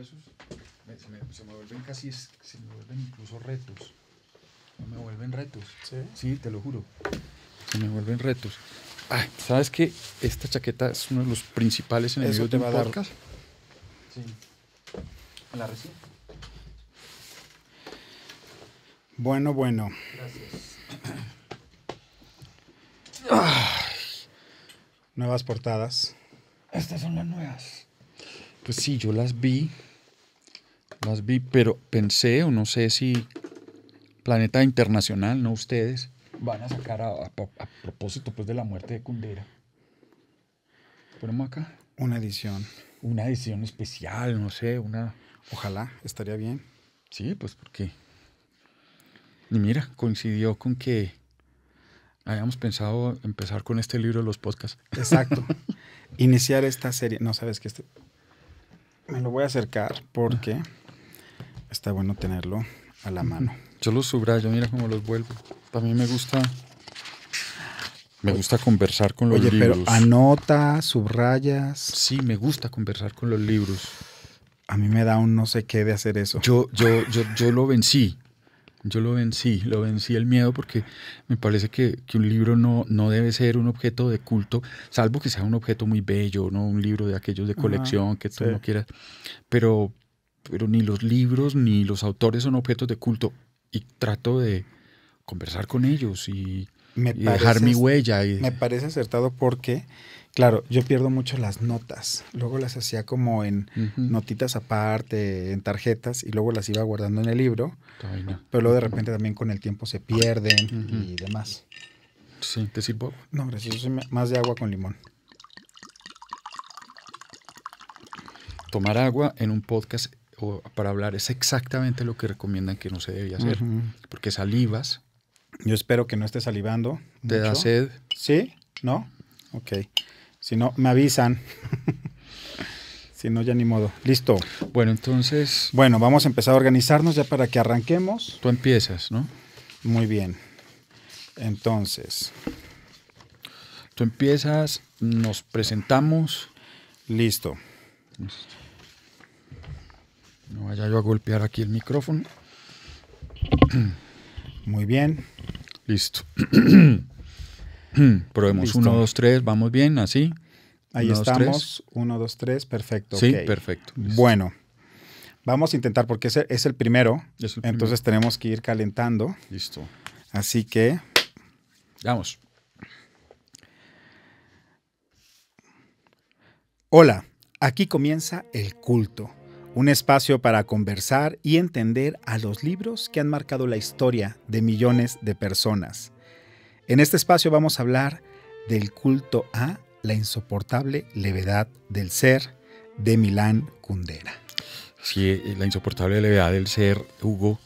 esos se me vuelven se me vuelven incluso retos. No me vuelven retos. ¿Sí? Sí, te lo juro. Se me vuelven retos. Ay, ¿sabes qué? Esta chaqueta es uno de los principales enemigos de un podcast. Sí. ¿La recién? Bueno. Gracias. Nuevas portadas. Estas son las nuevas. Pues sí, yo las vi, pero pensé, o no sé si Planeta Internacional, no ustedes, van a sacar a propósito pues de la muerte de Kundera. Ponemos acá. Una edición. Una edición especial, no sé, Ojalá, estaría bien. Sí, pues porque... Y mira, coincidió con que habíamos pensado empezar con este libro de los podcasts. Exacto. Iniciar esta serie. No, sabes que me lo voy a acercar porque está bueno tenerlo a la mano. Yo los subrayo, mira cómo los vuelvo. También me gusta conversar con los libros. Oye, pero anota, subrayas. Sí, me gusta conversar con los libros. A mí me da un no sé qué de hacer eso. Yo lo vencí. Lo vencí el miedo porque me parece que un libro no debe ser un objeto de culto, salvo que sea un objeto muy bello, ¿no? Un libro de aquellos de colección que tú no quieras. Pero ni los libros ni los autores son objetos de culto. Y trato de conversar con ellos y dejar mi huella. Me parece acertado porque, claro, yo pierdo mucho las notas. Luego las hacía como en notitas aparte, en tarjetas, y luego las iba guardando en el libro. Pero luego de repente también con el tiempo se pierden y demás. Sí, ¿te sirvo? No, gracias. Yo soy más de agua con limón. Tomar agua en un podcast para hablar es exactamente lo que recomiendan que no se debía hacer. Porque salivas. Yo espero que no estés salivando. ¿Te da sed? ¿Sí? ¿No? Ok. Si no, me avisan. Si no, ya ni modo. Listo. Bueno, entonces... Bueno, vamos a empezar a organizarnos ya para que arranquemos. Tú empiezas, ¿no? Muy bien. Entonces... Tú empiezas, nos presentamos. Listo. No vaya yo a golpear aquí el micrófono. Muy bien. Listo. Probemos 1, 2, 3, vamos bien, así. Ahí 1, estamos. 1, 2, 3, perfecto. Sí, okay. Perfecto. Listo. Bueno, vamos a intentar porque es el primero. Entonces tenemos que ir calentando. Listo. Así que... Vamos. Hola, aquí comienza El Culto. Un espacio para conversar y entender a los libros que han marcado la historia de millones de personas. En este espacio vamos a hablar del culto a la insoportable levedad del ser de Milán Kundera. Sí, la insoportable levedad del ser, Hugo,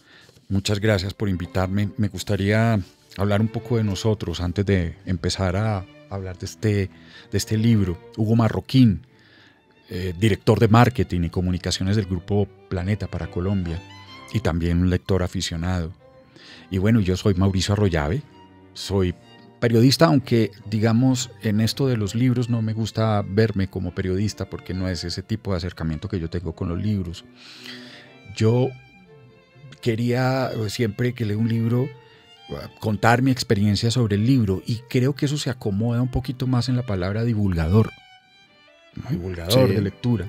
muchas gracias por invitarme. Me gustaría hablar un poco de nosotros antes de empezar a hablar de este libro. Hugo Marroquín. Director de marketing y comunicaciones del grupo Planeta para Colombia y también un lector aficionado. Y bueno, yo soy Mauricio Arroyave, soy periodista, aunque digamos en esto de los libros no me gusta verme como periodista porque no es ese tipo de acercamiento que yo tengo con los libros. Yo quería siempre que leo un libro contar mi experiencia sobre el libro y creo que eso se acomoda un poquito más en la palabra divulgador. Divulgador de lectura.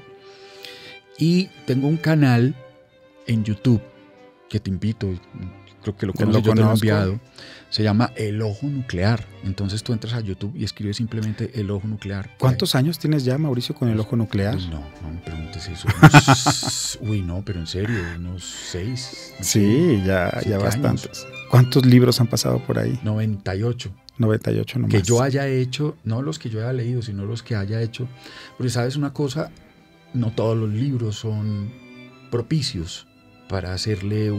Y tengo un canal en YouTube que te invito, creo que lo conoces, yo te lo he enviado. Se llama El Ojo Nuclear. Entonces tú entras a YouTube y escribes simplemente El Ojo Nuclear. ¿Cuántos años tienes ya, Mauricio, con El Ojo Nuclear? Pues no me preguntes eso. Uy, no, pero en serio, unos 6. Sí, ya bastantes. ¿Cuántos libros han pasado por ahí? 98. 98 nomás. Que yo haya hecho, no los que yo haya leído, sino los que haya hecho. Porque sabes una cosa, no todos los libros son propicios para hacerle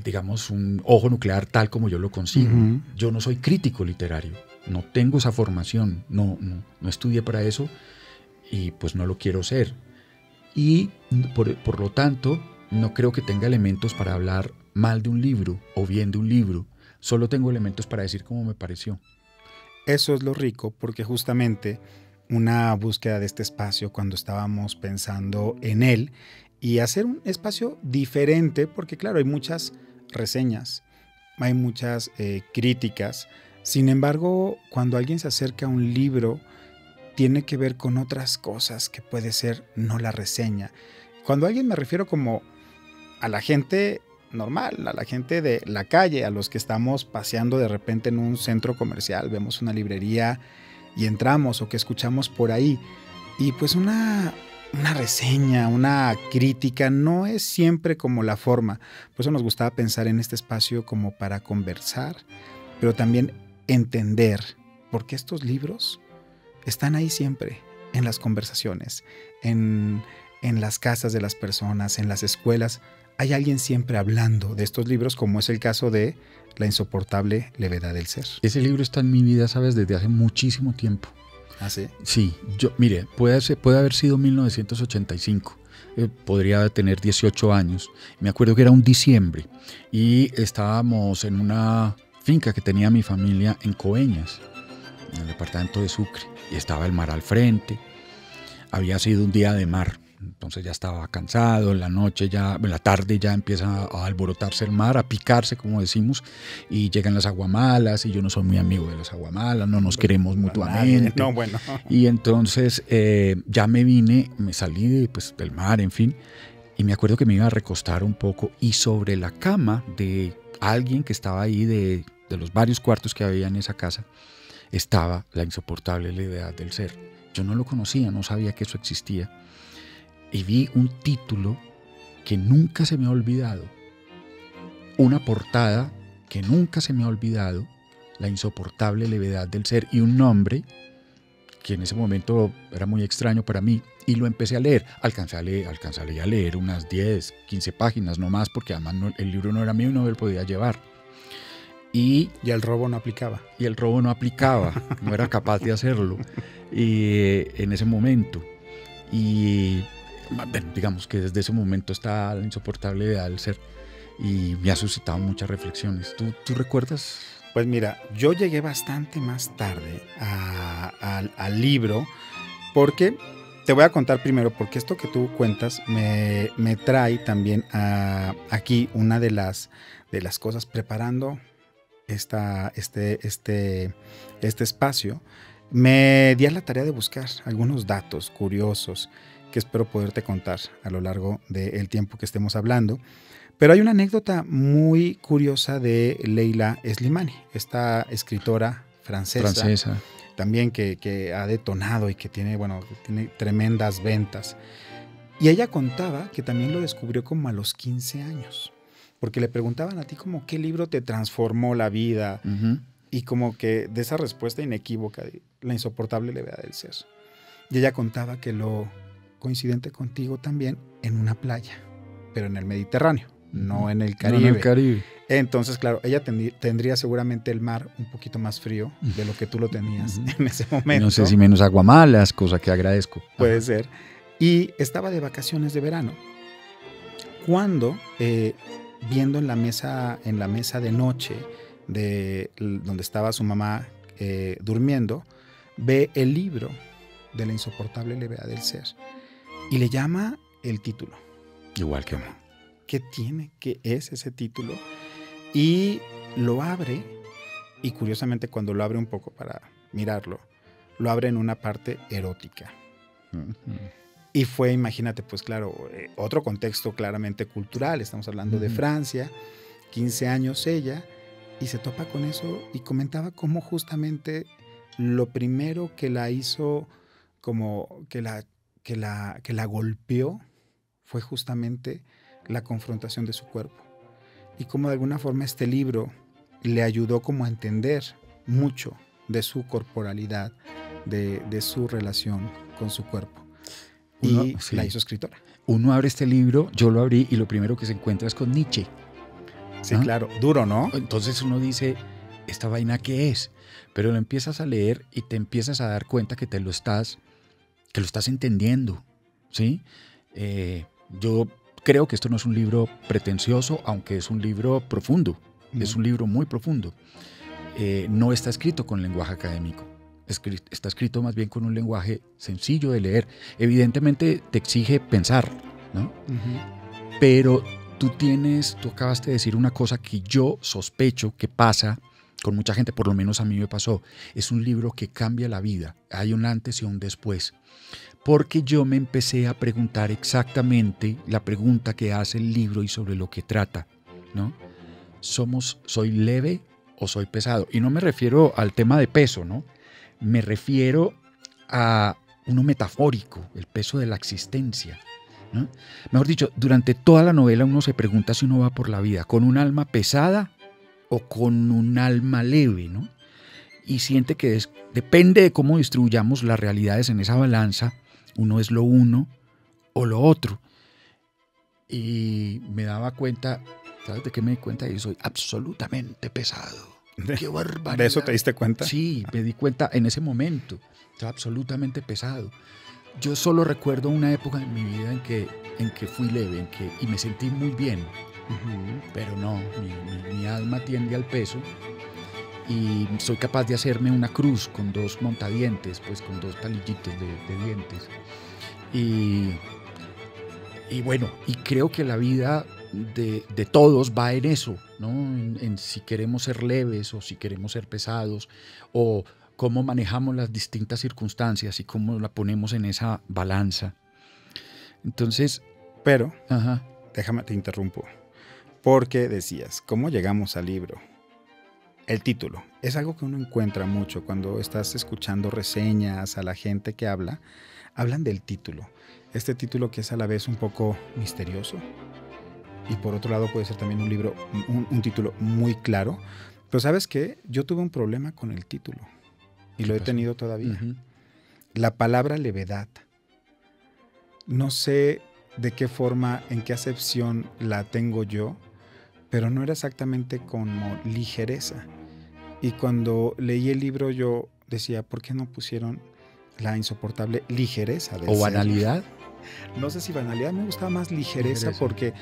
digamos, un ojo nuclear tal como yo lo consigo. Yo no soy crítico literario, no tengo esa formación, no estudié para eso y pues no lo quiero ser. Y por lo tanto, no creo que tenga elementos para hablar mal de un libro o bien de un libro. Solo tengo elementos para decir cómo me pareció. Eso es lo rico, porque justamente una búsqueda de este espacio cuando estábamos pensando en él y hacer un espacio diferente, porque claro, hay muchas reseñas, hay muchas críticas. Sin embargo, cuando alguien se acerca a un libro, tiene que ver con otras cosas que puede ser no la reseña. Cuando a alguien me refiero como a la gente normal, a la gente de la calle, a los que estamos paseando de repente en un centro comercial, vemos una librería y entramos, o que escuchamos por ahí. Y pues una reseña, una crítica no es siempre como la forma. Por eso nos gustaba pensar en este espacio como para conversar, pero también entender por qué estos libros están ahí siempre, en las conversaciones, en las casas de las personas, en las escuelas. Hay alguien siempre hablando de estos libros, como es el caso de La insoportable levedad del ser. Ese libro está en mi vida, ¿sabes? Desde hace muchísimo tiempo. ¿Ah, sí? Sí, mire, puede haber sido 1985. Podría tener 18 años. Me acuerdo que era un diciembre y estábamos en una finca que tenía mi familia en Coveñas, en el departamento de Sucre, y estaba el mar al frente. Había sido un día de mar, entonces ya estaba cansado. En la tarde ya empieza a alborotarse el mar, a picarse, como decimos, y llegan las aguamalas, y yo no soy muy amigo de las aguamalas, no nos queremos mutuamente. No, bueno. Y entonces ya me salí del mar, en fin, y me acuerdo que me iba a recostar un poco, y sobre la cama de alguien que estaba ahí, de los varios cuartos que había en esa casa, estaba La insoportable levedad del ser. Yo no lo conocía, no sabía que eso existía. Y vi un título que nunca se me ha olvidado. Una portada que nunca se me ha olvidado. La insoportable levedad del ser. Y un nombre que en ese momento era muy extraño para mí. Y lo empecé a leer. Alcancé a leer unas 10, 15 páginas, no más, porque además el libro no era mío y no me lo podía llevar. Y el robo no aplicaba. Y el robo no aplicaba, no era capaz de hacerlo en ese momento. Y bueno, digamos que desde ese momento está La insoportable levedad del ser y me ha suscitado muchas reflexiones. ¿Tú recuerdas? Pues mira, yo llegué bastante más tarde al libro, porque te voy a contar primero, porque esto que tú cuentas me trae también aquí una de las cosas preparando este espacio. Me di a la tarea de buscar algunos datos curiosos que espero poderte contar a lo largo del tiempo que estemos hablando. Pero hay una anécdota muy curiosa de Leila Slimani, esta escritora francesa. También que ha detonado y que tiene tremendas ventas. Y ella contaba que también lo descubrió como a los 15 años. Porque le preguntaban a ti como qué libro te transformó la vida. Uh-huh. Y como que de esa respuesta inequívoca de La insoportable levedad del ser. Y ella contaba que lo coincidente contigo también en una playa, pero en el Mediterráneo, no en el Caribe. No en el Caribe. Entonces, claro, ella tendría seguramente el mar un poquito más frío de lo que tú lo tenías en ese momento. No sé si menos aguamalas, cosa que agradezco. Puede ser. Y estaba de vacaciones de verano cuando, viendo en la mesa de noche de donde estaba su mamá durmiendo, ve el libro de La insoportable levedad del ser y le llama el título. Igual que a mí. ¿Qué tiene? ¿Qué es ese título? Y lo abre, y curiosamente cuando lo abre un poco para mirarlo, lo abre en una parte erótica. Uh-huh. Y fue, imagínate, pues claro, otro contexto claramente cultural. Estamos hablando de Francia, 15 años ella, y se topa con eso y comentaba cómo justamente lo primero que la hizo, como que la golpeó, fue justamente la confrontación de su cuerpo. Y cómo de alguna forma este libro le ayudó como a entender mucho de su corporalidad, de su relación con su cuerpo. Y sí, la hizo escritora. Uno abre este libro, yo lo abrí, y lo primero que se encuentra es con Nietzsche. Sí, claro, duro, ¿no? Entonces uno dice, ¿esta vaina qué es? Pero lo empiezas a leer y te empiezas a dar cuenta que lo estás entendiendo, ¿sí? Yo creo que esto no es un libro pretencioso, aunque es un libro profundo. Es un libro muy profundo. No está escrito con lenguaje académico. Está escrito más bien con un lenguaje sencillo de leer. Evidentemente te exige pensar, ¿no? Pero tú acabaste de decir una cosa que yo sospecho que pasa con mucha gente, por lo menos a mí me pasó. Es un libro que cambia la vida. Hay un antes y un después. Porque yo me empecé a preguntar exactamente la pregunta que hace el libro y sobre lo que trata, ¿no? ¿Soy leve o soy pesado? Y no me refiero al tema de peso, ¿no? Me refiero a uno metafórico, el peso de la existencia, ¿no? Mejor dicho, durante toda la novela uno se pregunta si uno va por la vida con un alma pesada o con un alma leve, ¿no? Y siente que depende de cómo distribuyamos las realidades en esa balanza, uno es lo uno o lo otro. Y me daba cuenta, ¿sabes de qué me di cuenta? Yo soy absolutamente pesado. ¡Qué barbaridad! ¿De eso te diste cuenta? Sí, me di cuenta en ese momento. Estaba absolutamente pesado. Yo solo recuerdo una época en mi vida en que fui leve, y me sentí muy bien. Pero no, mi alma tiende al peso y soy capaz de hacerme una cruz con 2 montadientes, pues con 2 palillitos de dientes. Y bueno, y creo que la vida de todos va en eso, ¿no? En si queremos ser leves o si queremos ser pesados, o cómo manejamos las distintas circunstancias y cómo la ponemos en esa balanza. Entonces... Pero, déjame, te interrumpo, porque decías, ¿cómo llegamos al libro? El título es algo que uno encuentra mucho cuando estás escuchando reseñas a la gente que hablan del título. Este título que es a la vez un poco misterioso y por otro lado puede ser también un libro, un título muy claro. Pero ¿sabes qué? Yo tuve un problema con el título y lo he tenido todavía. La palabra levedad. No sé de qué forma, en qué acepción la tengo yo, pero no era exactamente como ligereza. Y cuando leí el libro yo decía, ¿por qué no pusieron la insoportable ligereza del ser? ¿O banalidad? No sé si banalidad, me gustaba más ligereza. Porque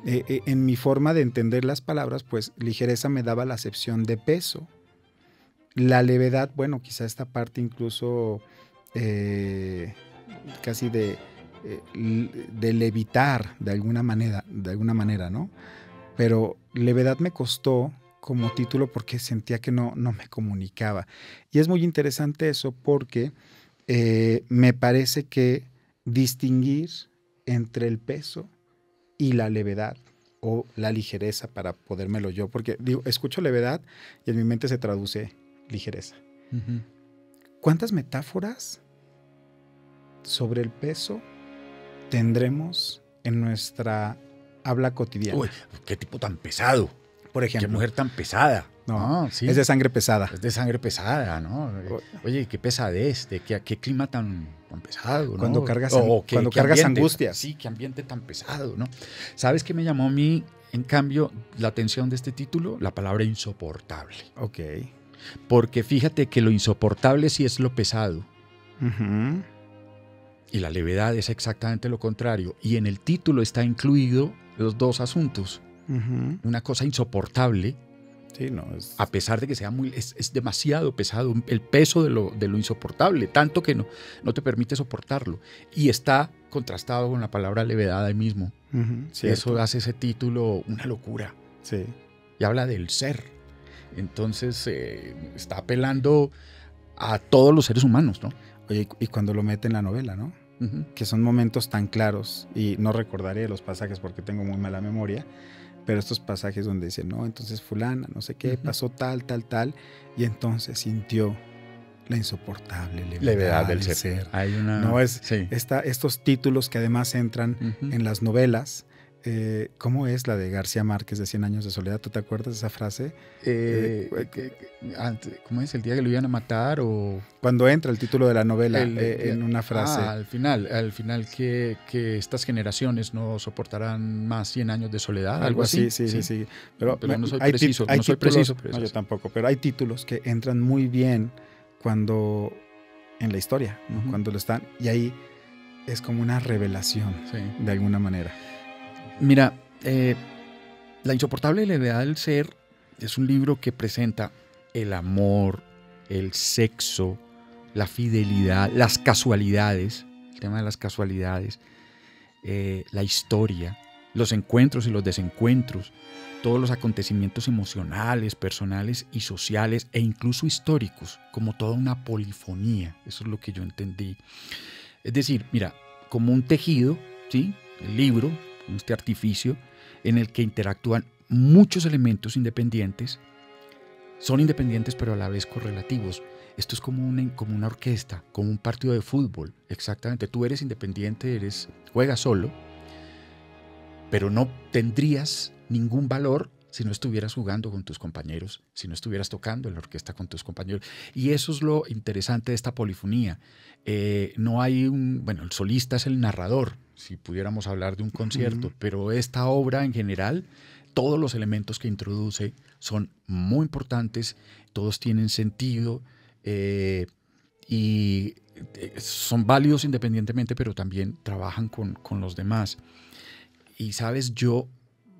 en mi forma de entender las palabras, pues ligereza me daba la acepción de peso. La levedad, bueno, quizá esta parte incluso casi de levitar de alguna manera, ¿no? Pero levedad me costó como título porque sentía que no me comunicaba. Y es muy interesante eso porque me parece que distinguir entre el peso y la levedad o la ligereza para podérmelo yo, porque digo, escucho levedad y en mi mente se traduce ligereza. ¿Cuántas metáforas sobre el peso tendremos en nuestra habla cotidiana? Uy, qué tipo tan pesado. Por ejemplo. Qué mujer tan pesada. No, sí. Es de sangre pesada. Es de sangre pesada, ¿no? Oye, qué pesadez, qué clima tan pesado, ¿no? Cuando cargas angustias. Sí, qué ambiente tan pesado, ¿no? ¿Sabes qué me llamó a mí, en cambio, la atención de este título? La palabra insoportable. Ok. Porque fíjate que lo insoportable sí es lo pesado. Y la levedad es exactamente lo contrario. Y en el título está incluido los 2 asuntos. Una cosa insoportable, sí, a pesar de que sea es demasiado pesado, el peso de lo insoportable, tanto que no te permite soportarlo. Y está contrastado con la palabra levedad ahí mismo. Eso hace ese título una locura. Sí. Y habla del ser. Entonces está apelando a todos los seres humanos, ¿no? Oye, y cuando lo mete en la novela, ¿no? Que son momentos tan claros, y no recordaré los pasajes porque tengo muy mala memoria, pero estos pasajes donde dice, no, entonces fulana, no sé qué, pasó tal, y entonces sintió la insoportable levedad del ser. Hay una, no estos títulos que además entran en las novelas. ¿Cómo es la de García Márquez de 100 años de soledad? ¿Tú te acuerdas de esa frase? ¿Cómo es? ¿El día que lo iban a matar? O cuando entra el título de la novela en una frase. Al final que estas generaciones no soportarán más 100 años de soledad. Algo así. Sí. Pero no soy preciso. No soy preciso. No, yo tampoco. Pero hay títulos que entran muy bien cuando en la historia, ¿no? Cuando lo están. Y ahí es como una revelación, de alguna manera. Mira, La insoportable levedad del ser es un libro que presenta el amor, el sexo, la fidelidad, las casualidades, el tema de las casualidades, la historia, los encuentros y los desencuentros, todos los acontecimientos emocionales, personales y sociales e incluso históricos, como toda una polifonía. Eso es lo que yo entendí. Es decir, mira, como un tejido, ¿sí? El libro, este artificio en el que interactúan muchos elementos independientes, son independientes pero a la vez correlativos. Esto es como una orquesta, como un partido de fútbol, exactamente. Tú eres independiente, juegas solo, pero no tendrías ningún valor si no estuvieras jugando con tus compañeros, si no estuvieras tocando en la orquesta con tus compañeros. Y eso es lo interesante de esta polifonía. No hay bueno, el solista es el narrador, si pudiéramos hablar de un concierto, pero esta obra en general, todos los elementos que introduce son muy importantes, todos tienen sentido y son válidos independientemente, pero también trabajan con los demás. Y sabes, yo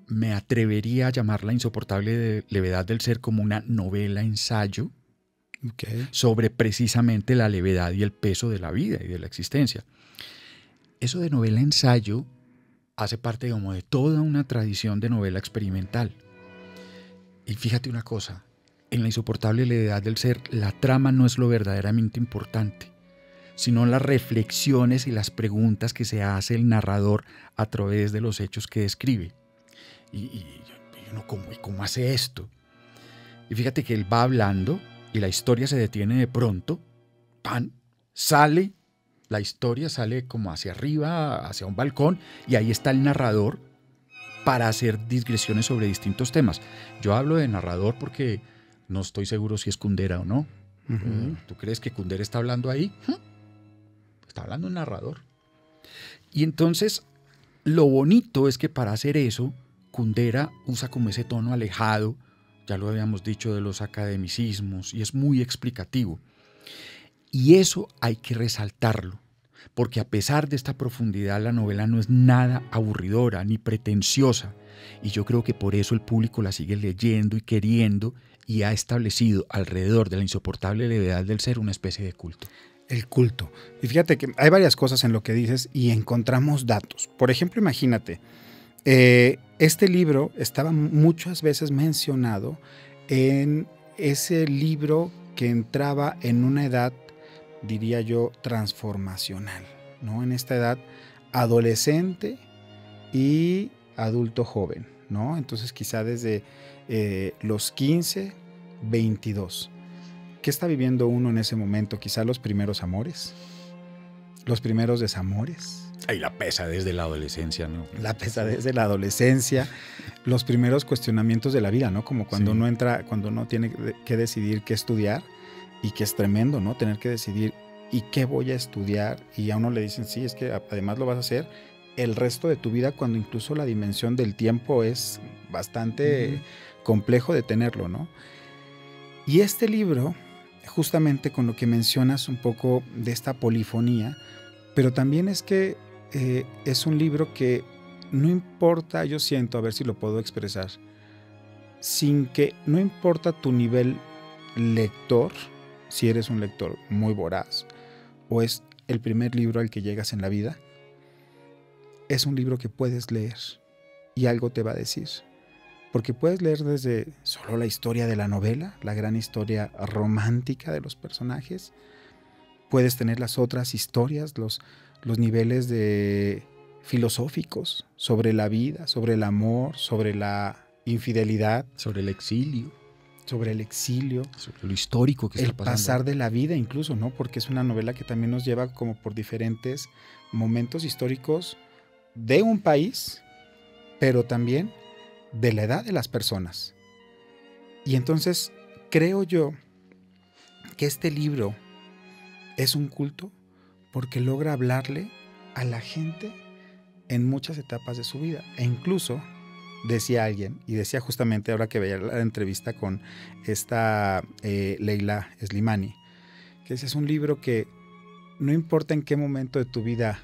me atrevería a llamar La insoportable levedad del ser como una novela-ensayo sobre precisamente la levedad y el peso de la vida y de la existencia. Eso de novela-ensayo hace parte como de toda una tradición de novela experimental. Y fíjate una cosa, en La insoportable levedad del ser, la trama no es lo verdaderamente importante, sino las reflexiones y las preguntas que se hace el narrador a través de los hechos que describe. Y uno, ¿cómo hace esto? Y fíjate que él va hablando y la historia se detiene de pronto, ¡pan! La historia sale como hacia arriba, hacia un balcón, y ahí está el narrador para hacer digresiones sobre distintos temas. Yo hablo de narrador porque no estoy seguro si es Kundera o no. ¿Tú crees que Kundera está hablando ahí? Está hablando un narrador. Y entonces, lo bonito es que para hacer eso, Kundera usa como ese tono alejado, ya lo habíamos dicho, de los academicismos, y es muy explicativo. Y eso hay que resaltarlo, porque a pesar de esta profundidad, la novela no es nada aburridora ni pretenciosa, y yo creo que por eso el público la sigue leyendo y queriendo, y ha establecido alrededor de La insoportable levedad del ser una especie de culto. El culto. Y fíjate que hay varias cosas en lo que dices y encontramos datos. Por ejemplo, imagínate, este libro estaba muchas veces mencionado en ese libro que entraba en una edad, diría yo, transformacional, ¿no? En esta edad adolescente y adulto joven, ¿no? Entonces quizá desde los 15, 22. ¿Qué está viviendo uno en ese momento? Quizá los primeros amores, los primeros desamores. Ahí la pesadez de la adolescencia, ¿no? La pesadez de la adolescencia, los primeros cuestionamientos de la vida, ¿no? Como cuando uno entra, cuando uno tiene que decidir qué estudiar, y que es tremendo, ¿no? Tener que decidir ¿y qué voy a estudiar? Y a uno le dicen, sí, es que además lo vas a hacer el resto de tu vida, cuando incluso la dimensión del tiempo es bastante complejo de tenerlo, ¿no? Y este libro, justamente con lo que mencionas un poco de esta polifonía, pero también es que es un libro que no importa, yo siento, a ver si lo puedo expresar, sin que no importa tu nivel lector, si eres un lector muy voraz o es el primer libro al que llegas en la vida, es un libro que puedes leer y algo te va a decir. Porque puedes leer desde solo la historia de la novela, la gran historia romántica de los personajes. Puedes tener las otras historias, los niveles filosóficos sobre la vida, sobre el amor, sobre la infidelidad. Sobre el exilio. Sobre el exilio. Sobre lo histórico que está pasando. El pasar de la vida incluso, ¿no? Porque es una novela que también nos lleva como por diferentes momentos históricos de un país, pero también de la edad de las personas. Y entonces creo yo que este libro es un culto porque logra hablarle a la gente en muchas etapas de su vida. E incluso decía alguien, y decía justamente ahora que veía la entrevista con esta Leila Slimani, que es un libro que no importa en qué momento de tu vida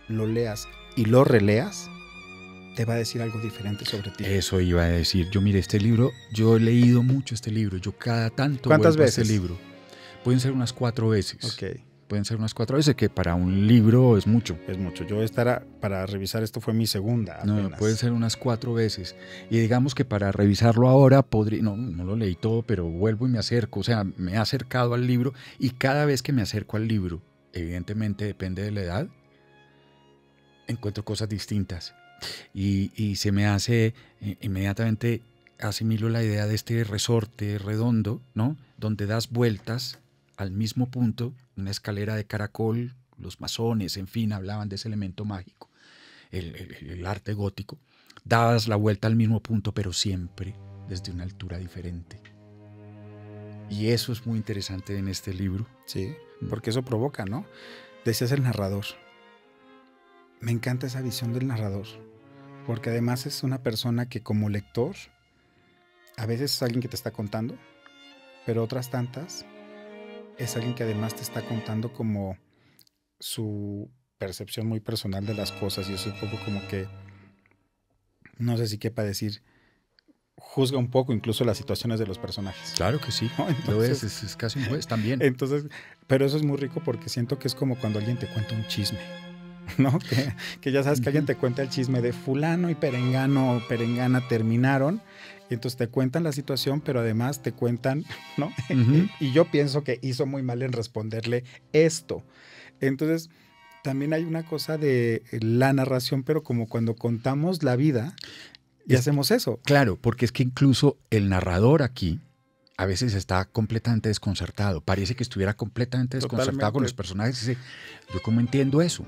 lo leas y lo releas, te va a decir algo diferente sobre ti. Eso iba a decir. Yo, mire, este libro, yo he leído mucho este libro. Yo cada tanto ¿Cuántas vuelvo veces? a este libro. Pueden ser unas 4 veces. Ok. Pueden ser unas 4 veces, que para un libro es mucho. Es mucho. Yo para revisar esto fue mi segunda No, apenas. puede ser unas 4 veces. Y digamos que para revisarlo ahora podría, no lo leí todo, pero vuelvo y me acerco. O sea, me he acercado al libro y cada vez que me acerco al libro, evidentemente depende de la edad, encuentro cosas distintas. Y se me hace, inmediatamente asimilo la idea de este resorte redondo, ¿no? Donde das vueltas al mismo punto, una escalera de caracol, los masones, en fin, hablaban de ese elemento mágico, el arte gótico. Dabas la vuelta al mismo punto, pero siempre desde una altura diferente. Y eso es muy interesante en este libro. Sí, porque eso provoca, ¿no? Decías el narrador. Me encanta esa visión del narrador, porque además es una persona que como lector, a veces es alguien que te está contando, pero otras tantas es alguien que además te está contando como su percepción muy personal de las cosas, y es un poco como que, no sé si quepa decir, juzga un poco incluso las situaciones de los personajes. Claro que sí, ¿No? Entonces, lo es casi un juez también. Entonces, pero eso es muy rico porque siento que es como cuando alguien te cuenta un chisme, ¿no? Que ya sabes que alguien te cuenta el chisme de fulano y perengano o perengana terminaron, y entonces te cuentan la situación, pero además te cuentan, ¿no? Y yo pienso que hizo muy mal en responderle esto. Entonces, también hay una cosa de la narración, pero como cuando contamos la vida y hacemos eso. Claro, porque es que incluso el narrador aquí a veces está completamente desconcertado. Parece que estuviera completamente desconcertado Totalmente. con los personajes. Y dice, ¿yo cómo entiendo eso?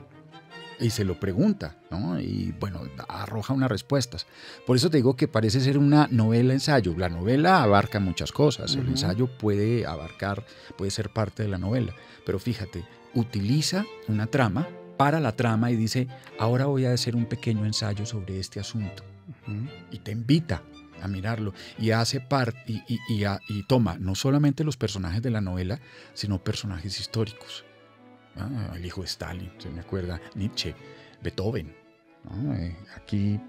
Y se lo pregunta, ¿no? Y bueno, arroja unas respuestas. Por eso te digo que parece ser una novela-ensayo. La novela abarca muchas cosas. El ensayo puede ser parte de la novela. Pero fíjate, utiliza una trama para la trama y dice, ahora voy a hacer un pequeño ensayo sobre este asunto. Y te invita a mirarlo y hace parte y toma no solamente los personajes de la novela, sino personajes históricos. El hijo de Stalin, se me acuerda, Nietzsche, Beethoven, ¿no? Aquí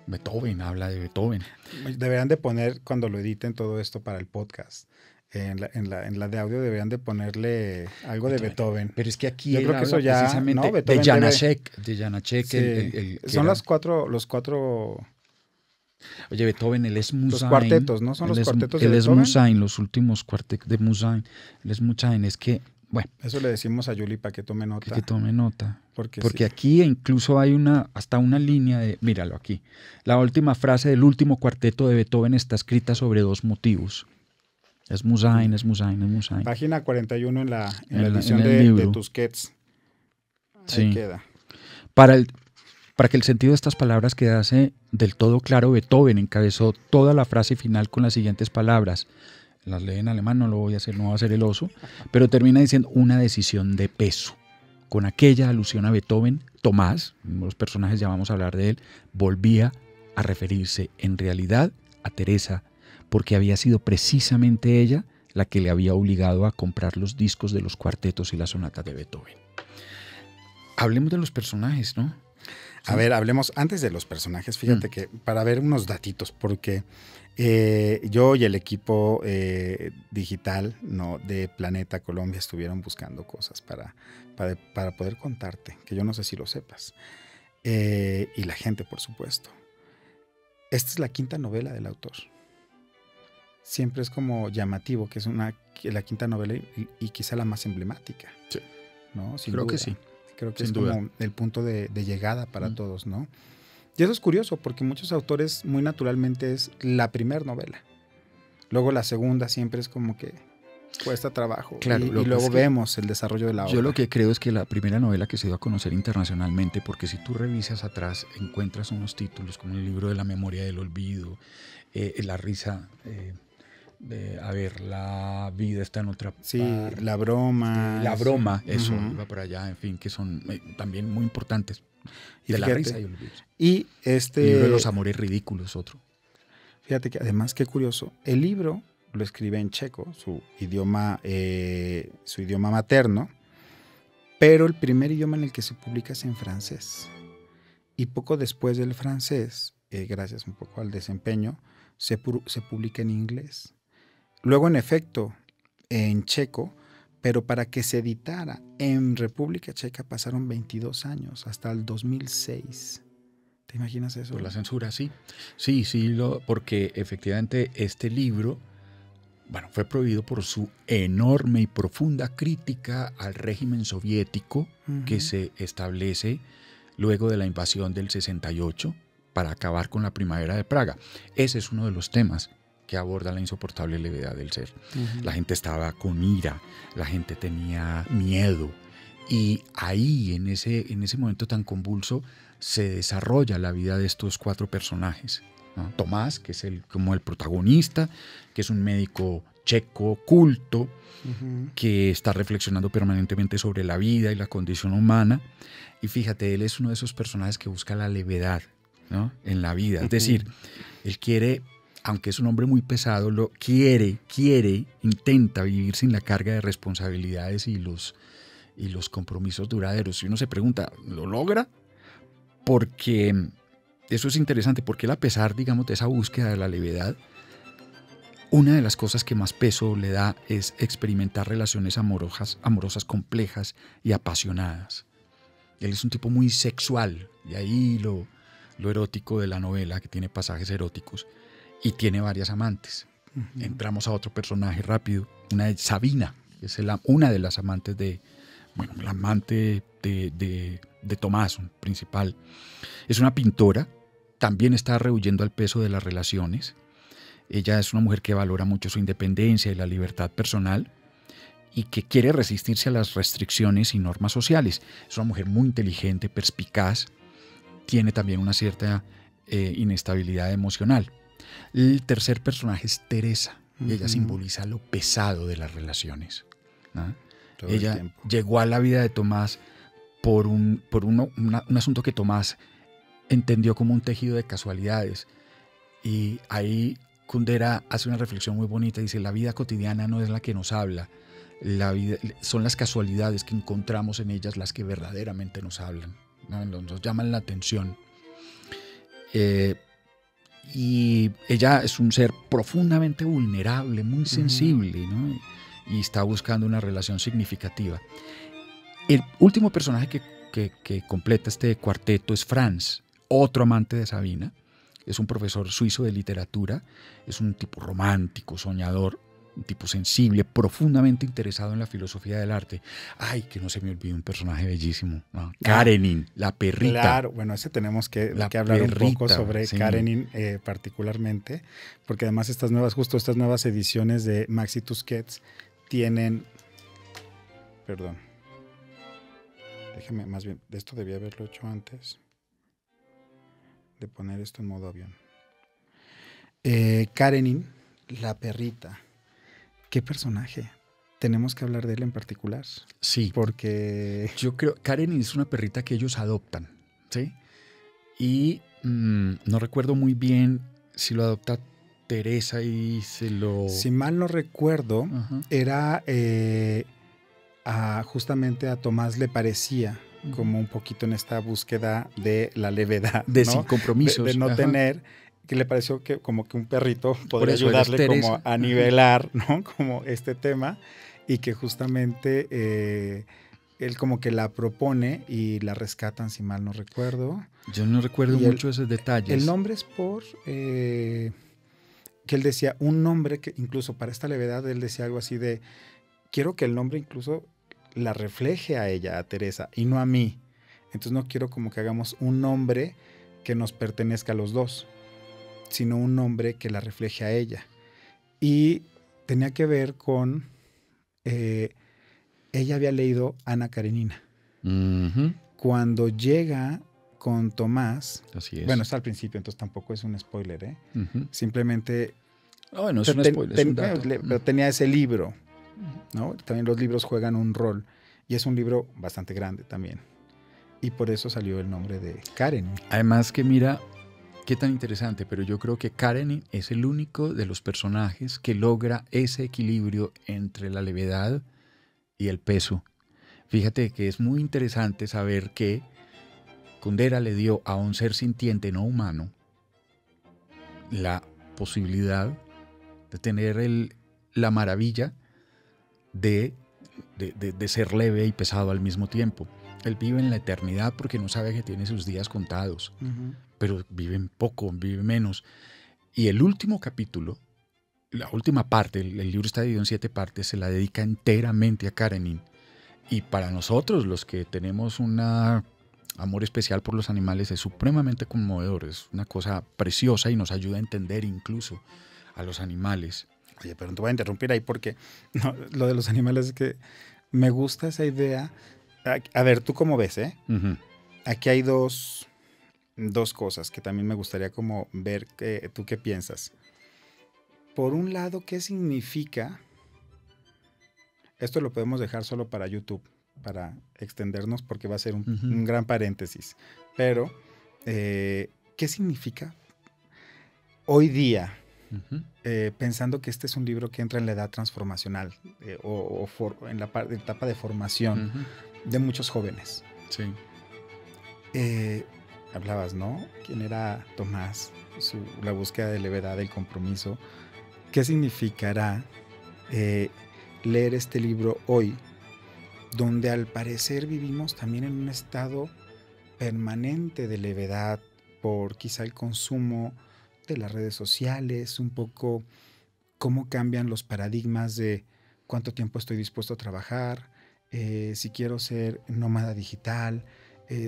Beethoven habla de Beethoven. Deberían de poner, cuando lo editen todo esto para el podcast, en la de audio deberían de ponerle algo de Beethoven. Pero es que aquí yo creo que eso ya, precisamente ¿no? Beethoven de Janáček, sí. Son los cuatro. Oye, Beethoven, él es Musain. Los cuartetos, ¿no? Son los cuartetos de Beethoven. Él es Musain, los últimos cuartetos de Musain. Él es Musain, es que, bueno. Eso le decimos a Yuli para que tome nota. Que tome nota. Porque sí. Aquí incluso hay hasta una línea de, míralo aquí. La última frase del último cuarteto de Beethoven está escrita sobre 2 motivos. Es Musain, es Musain, es Musain. Página 41 en la edición de Tusquets. Ahí sí. queda. Para que el sentido de estas palabras quedase del todo claro, Beethoven encabezó toda la frase final con las siguientes palabras. Las lee en alemán, no lo voy a hacer, no va a ser el oso, pero termina diciendo una decisión de peso. Con aquella alusión a Beethoven, Tomás, los personajes ya vamos a hablar de él, volvía a referirse en realidad a Teresa, porque había sido precisamente ella la que le había obligado a comprar los discos de los cuartetos y las sonatas de Beethoven. Hablemos de los personajes, ¿no? A ver, hablemos antes de los personajes. Fíjate que para ver unos datitos, porque yo y el equipo digital, ¿no?, de Planeta Colombia estuvieron buscando cosas para poder contarte, que yo no sé si lo sepas. Y la gente, por supuesto. Esta es la 5ª novela del autor. Siempre es como llamativo que es la 5ª novela y quizá la más emblemática. Sí. ¿No? Sin Creo duda. que sí. Creo que Sin es duda. como el punto de llegada para todos, ¿no? Y eso es curioso, porque muchos autores muy naturalmente es la primera novela. Luego la segunda siempre es como que cuesta trabajo. Claro, y luego vemos el desarrollo de la obra. Yo lo que creo es que la primera novela que se dio a conocer internacionalmente, porque si tú revisas atrás, encuentras unos títulos como el libro de la memoria del olvido, la risa... la vida está en otra parte. Sí, la broma. La broma, eso, iba por allá, en fin, que son también muy importantes. Y de fíjate, la risa y olvidos. Y El libro de los amores ridículos, otro. Fíjate que además, qué curioso, el libro lo escribe en checo, su idioma materno, pero el primer idioma en el que se publica es en francés. Y poco después del francés, gracias un poco al desempeño, se publica en inglés. Luego, en efecto, en checo, pero para que se editara en República Checa pasaron 22 años, hasta el 2006. ¿Te imaginas eso? Por la censura, sí. Sí, porque efectivamente este libro, bueno, fue prohibido por su enorme y profunda crítica al régimen soviético que se establece luego de la invasión del 68 para acabar con la primavera de Praga. Ese es uno de los temas que aborda la insoportable levedad del ser. La gente estaba con ira, la gente tenía miedo, y ahí, en ese momento tan convulso, se desarrolla la vida de estos 4 personajes, ¿no? Tomás, que es como el protagonista, que es un médico checo culto, que está reflexionando permanentemente sobre la vida y la condición humana. Y fíjate, él es uno de esos personajes que busca la levedad, ¿no?, en la vida. Es decir, él quiere, aunque es un hombre muy pesado, intenta vivir sin la carga de responsabilidades y los compromisos duraderos. Y uno se pregunta, ¿lo logra? Porque eso es interesante, porque él, a pesar, digamos, de esa búsqueda de la levedad, una de las cosas que más peso le da es experimentar relaciones amorosas complejas y apasionadas. Él es un tipo muy sexual, y ahí lo erótico de la novela, que tiene pasajes eróticos, y tiene varias amantes. Entramos a otro personaje rápido, una de Sabina, que es una de las amantes la amante de Tomás, principal. Es una pintora, también está rehuyendo al peso de las relaciones. Ella es una mujer que valora mucho su independencia y la libertad personal, y que quiere resistirse a las restricciones y normas sociales. Es una mujer muy inteligente, perspicaz, tiene también una cierta inestabilidad emocional. El tercer personaje es Teresa, y ella simboliza lo pesado de las relaciones, ¿no? Ella llegó a la vida de Tomás por un asunto que Tomás entendió como un tejido de casualidades. Y ahí Kundera hace una reflexión muy bonita. Dice, la vida cotidiana no es la que nos habla. Son las casualidades que encontramos en ellas las que verdaderamente nos hablan, ¿no? Nos llaman la atención. Y ella es un ser profundamente vulnerable, muy sensible, ¿no? Y está buscando una relación significativa. El último personaje que completa este cuarteto es Franz, otro amante de Sabina. Es un profesor suizo de literatura, es un tipo romántico, soñador, un tipo sensible, profundamente interesado en la filosofía del arte. Ay, que no se me olvide un personaje bellísimo, ¿no? Karenin, la perrita. Claro, bueno, ese tenemos que hablar perrita, un poco sobre Karenin particularmente, porque además estas nuevas ediciones de Maxi Tusquets tienen, perdón, déjeme, más bien, esto debía haberlo hecho antes de poner esto en modo avión. Karenin, la perrita, ¿qué personaje? Tenemos que hablar de él en particular. Sí, porque yo creo Karenin es una perrita que ellos adoptan, ¿sí? Y no recuerdo muy bien si lo adopta Teresa y se lo... Si mal no recuerdo, era justamente a Tomás le parecía como un poquito en esta búsqueda de la levedad, de, ¿no? Sin compromisos. De no tener, que le pareció que como que un perrito podría ayudarle como a nivelar, ¿no? Como este tema, y que justamente él como que la propone y la rescatan, si mal no recuerdo. Yo no recuerdo mucho esos detalles. El nombre es por... que él decía un nombre que incluso para esta levedad él decía algo así de, quiero que el nombre incluso la refleje a ella, a Teresa, y no a mí. Entonces no quiero como que hagamos un nombre que nos pertenezca a los dos, sino un nombre que la refleje a ella. Y tenía que ver con, ella había leído Ana Karenina. Cuando llega con Tomás, así es. Bueno, está al principio, entonces tampoco es un spoiler, ¿eh? Simplemente... no es un spoiler, es un dato. Pero tenía ese libro, ¿no? También los libros juegan un rol, y es un libro bastante grande también. Y por eso salió el nombre de Karenin. Además que mira, qué tan interesante, pero yo creo que Karenin es el único de los personajes que logra ese equilibrio entre la levedad y el peso. Fíjate que es muy interesante saber que Kundera le dio a un ser sintiente no humano la posibilidad de tener la maravilla de ser leve y pesado al mismo tiempo. Él vive en la eternidad porque no sabe que tiene sus días contados, pero vive poco, vive menos. Y el último capítulo, la última parte, el libro está dividido en 7 partes, se la dedica enteramente a Karenin. Y para nosotros, los que tenemos un amor especial por los animales, es supremamente conmovedor, es una cosa preciosa y nos ayuda a entender incluso a los animales. Oye, pero te voy a interrumpir ahí porque no, lo de los animales es que me gusta esa idea. A ver, ¿tú cómo ves, eh? Aquí hay dos cosas que también me gustaría como ver tú qué piensas. Por un lado, ¿qué significa? Esto lo podemos dejar solo para YouTube, para extendernos porque va a ser un gran paréntesis. Pero, ¿qué significa hoy día? Pensando que este es un libro que entra en la edad transformacional o en la etapa de formación de muchos jóvenes. Sí. Hablabas, ¿no? ¿Quién era Tomás? La búsqueda de levedad, del compromiso. ¿Qué significará leer este libro hoy, donde al parecer vivimos también en un estado permanente de levedad por quizá el consumo de las redes sociales, un poco cómo cambian los paradigmas de cuánto tiempo estoy dispuesto a trabajar, si quiero ser nómada digital,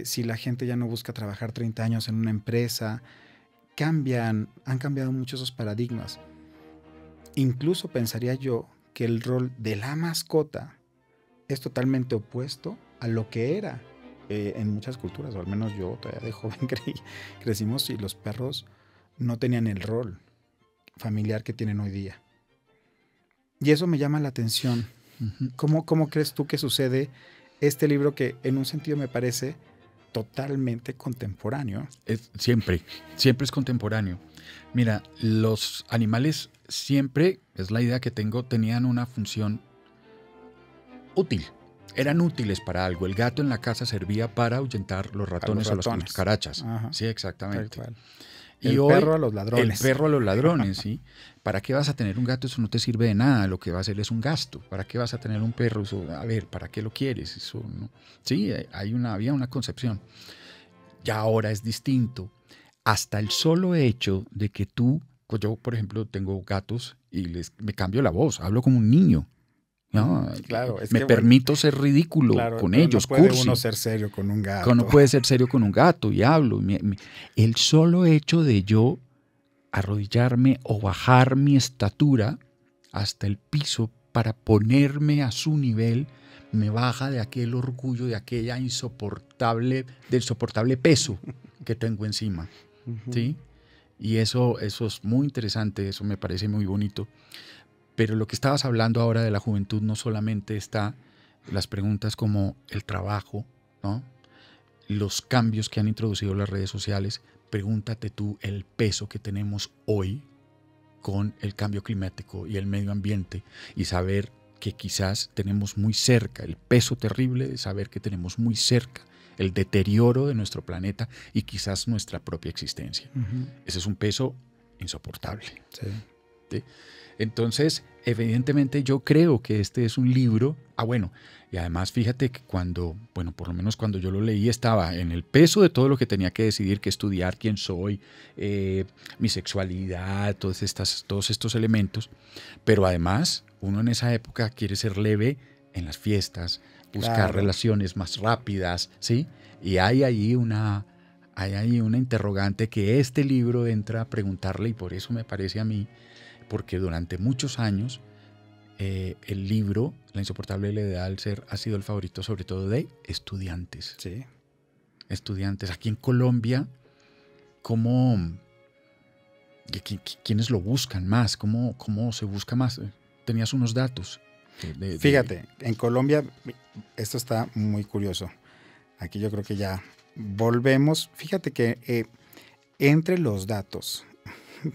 si la gente ya no busca trabajar 30 años en una empresa? Han cambiado mucho esos paradigmas. Incluso pensaría yo que el rol de la mascota es totalmente opuesto a lo que era en muchas culturas, o al menos yo todavía de joven crecimos y los perros no tenían el rol familiar que tienen hoy día. Y eso me llama la atención. ¿Cómo crees tú que sucede este libro que en un sentido me parece totalmente contemporáneo? Siempre es contemporáneo. Mira, los animales siempre, es la idea que tengo, tenían una función útil. Eran útiles para algo. El gato en la casa servía para ahuyentar los ratones o las cucarachas. Ajá. Sí, exactamente. Y el perro a los ladrones. El perro a los ladrones, ¿sí? ¿Para qué vas a tener un gato? Eso no te sirve de nada. Lo que va a hacer es un gasto. ¿Para qué vas a tener un perro? Eso, a ver, ¿para qué lo quieres? Eso, ¿no? Sí, había una concepción. Ya ahora es distinto. Hasta el solo hecho de que yo, por ejemplo, tengo gatos y me cambio la voz. Hablo como un niño. No, claro, me permito ser ridículo con ellos. No puede uno ser serio con un gato. No puede ser serio con un gato y hablo. El solo hecho de yo arrodillarme o bajar mi estatura hasta el piso para ponerme a su nivel me baja de aquel orgullo, de aquella del insoportable peso que tengo encima. ¿Sí? Y eso es muy interesante, eso me parece muy bonito. Pero lo que estabas hablando ahora de la juventud no solamente está las preguntas como el trabajo, ¿no? Los cambios que han introducido las redes sociales. Pregúntate tú el peso que tenemos hoy con el cambio climático y el medio ambiente y saber que quizás tenemos muy cerca, el peso terrible de saber que tenemos muy cerca el deterioro de nuestro planeta y quizás nuestra propia existencia. Ese es un peso insoportable. Sí. ¿Sí? Entonces, evidentemente yo creo que este es un libro, bueno, y además fíjate que por lo menos cuando yo lo leí estaba en el peso de todo lo que tenía que decidir, que estudiar, quién soy, mi sexualidad, todos estos elementos, pero además uno en esa época quiere ser leve en las fiestas, buscar relaciones más rápidas, ¿sí? Y hay ahí una interrogante que este libro entra a preguntarle, y por eso me parece a mí, porque durante muchos años el libro La insoportable levedad del ser ha sido el favorito sobre todo de estudiantes. Sí. Estudiantes. Aquí en Colombia, ¿quiénes lo buscan más? ¿Cómo se busca más? Tenías unos datos. Fíjate, en Colombia esto está muy curioso. Aquí yo creo que ya volvemos. Fíjate que entre los datos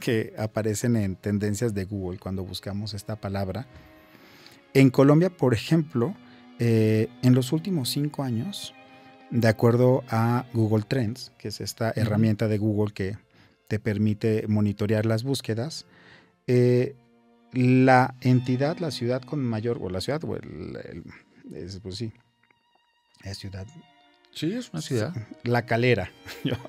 que aparecen en tendencias de Google cuando buscamos esta palabra, en Colombia, por ejemplo, en los últimos 5 años, de acuerdo a Google Trends, que es esta herramienta de Google que te permite monitorear las búsquedas, la entidad, la ciudad con mayor, o la ciudad, o pues sí, es ciudad. Sí, es una ciudad. La Calera.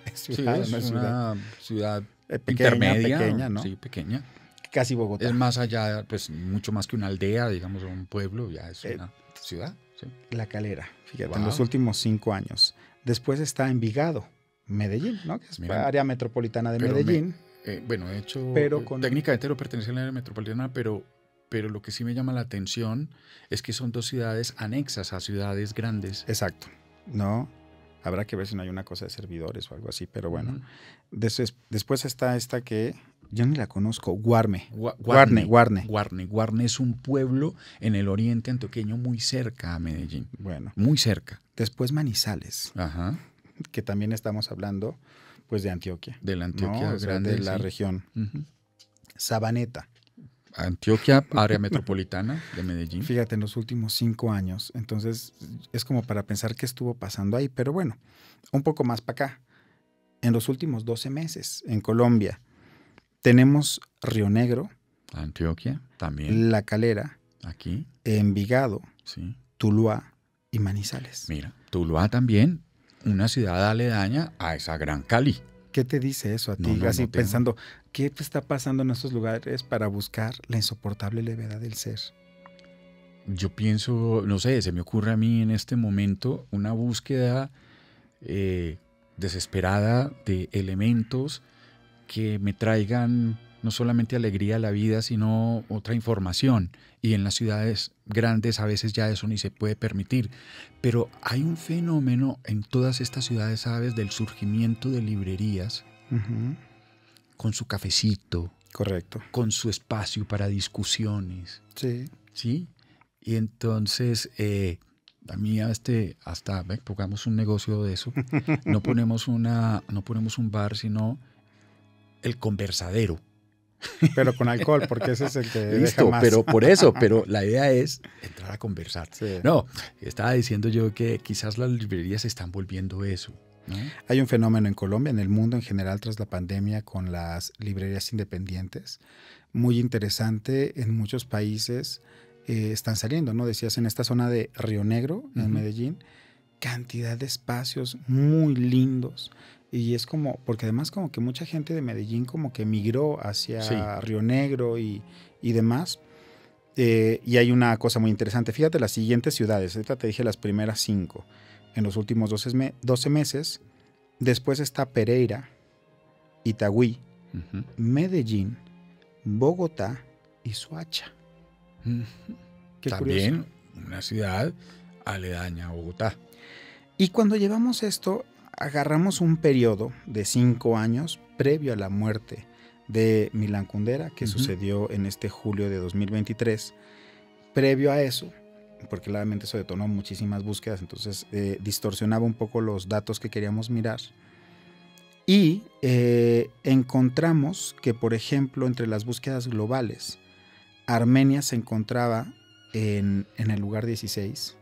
Es Sí, ciudad, es no es ciudad. una ciudad Pequeña, intermedia. pequeña, ¿no? Sí, pequeña. Casi Bogotá. Es más allá, pues mucho más que una aldea, digamos, o un pueblo, ya es una ciudad. Sí. La Calera, fíjate, Wow. en los últimos 5 años. Después está Envigado, Medellín, ¿no? Que es Mira, área metropolitana de pero Medellín. Bueno, de hecho, Pero técnicamente no pertenece a la área metropolitana, pero lo que sí me llama la atención es que son dos ciudades anexas a ciudades grandes. Exacto, ¿no? Habrá que ver si no hay una cosa de servidores o algo así, pero bueno. Después está esta que yo ni la conozco, Guarne. Guarne es un pueblo en el oriente antioqueño muy cerca a Medellín. Bueno. Muy cerca. Después Manizales, Ajá. que también estamos hablando pues de Antioquia. De la Antioquia, ¿no? o sea, grande, de la sí. región. Sabaneta. Antioquia, área metropolitana de Medellín. Fíjate, en los últimos 5 años. Entonces, es como para pensar qué estuvo pasando ahí. Pero bueno, un poco más para acá. En los últimos 12 meses, en Colombia, tenemos Río Negro. Antioquia, también. La Calera. Aquí. Envigado. Sí. Tuluá y Manizales. Mira, Tuluá también, una ciudad aledaña a esa gran Cali. ¿Qué te dice eso a ti? No, Así no pensando, ¿qué está pasando en estos lugares para buscar la insoportable levedad del ser? Yo pienso, no sé, se me ocurre a mí en este momento una búsqueda desesperada de elementos que me traigan no solamente alegría a la vida, sino otra información. Y en las ciudades grandes a veces ya eso ni se puede permitir. Pero hay un fenómeno en todas estas ciudades, ¿sabes?, del surgimiento de librerías, con su cafecito. Correcto. Con su espacio para discusiones. Sí. ¿Sí? Y entonces, a mí hasta pongamos un negocio de eso. No ponemos un bar, sino el conversadero. Pero con alcohol, porque ese es el que Listo, deja más. pero por eso, pero la idea es entrar a conversar. Sí. No, estaba diciendo yo que quizás las librerías se están volviendo eso, ¿no? Hay un fenómeno en Colombia, en el mundo en general, tras la pandemia, con las librerías independientes, muy interesante. En muchos países están saliendo, ¿no? Decías, en esta zona de Río Negro, en Medellín, cantidad de espacios muy lindos. Y es como, porque además como que mucha gente de Medellín como que migró hacia Río Negro y demás. Y hay una cosa muy interesante. Fíjate las siguientes ciudades. Ahorita te dije las primeras 5 en los últimos 12 meses. Después está Pereira, Itagüí, Medellín, Bogotá y Soacha. Qué También curioso. una ciudad aledaña a Bogotá. Y cuando llevamos esto, agarramos un periodo de 5 años previo a la muerte de Milan Kundera, que sucedió en este julio de 2023. Previo a eso, porque claramente eso detonó muchísimas búsquedas, entonces distorsionaba un poco los datos que queríamos mirar. Y encontramos que, por ejemplo, entre las búsquedas globales, Armenia se encontraba en el lugar 16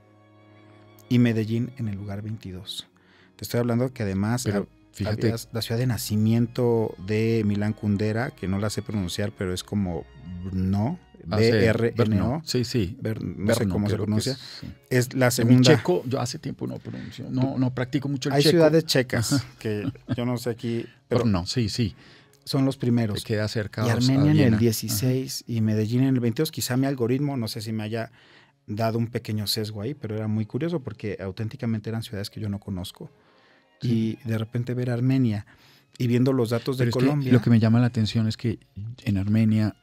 y Medellín en el lugar 22. Te estoy hablando que además fíjate, la ciudad de nacimiento de Milan Kundera, que no la sé pronunciar, pero es como Brno, B-R-N-O. Sí, sí. No sé cómo se pronuncia. Es la segunda. En mi checo, yo hace tiempo no pronuncio, no practico mucho el checo. Hay ciudades checas que yo no sé aquí. Pero no, sí. Son los primeros. Te queda cerca. Y Armenia en el 16 y Medellín en el 22. Quizá mi algoritmo, no sé si me haya dado un pequeño sesgo ahí, pero era muy curioso porque auténticamente eran ciudades que yo no conozco. Sí. Y de repente ver Armenia y viendo los datos de Colombia. Lo que me llama la atención es que en Armenia,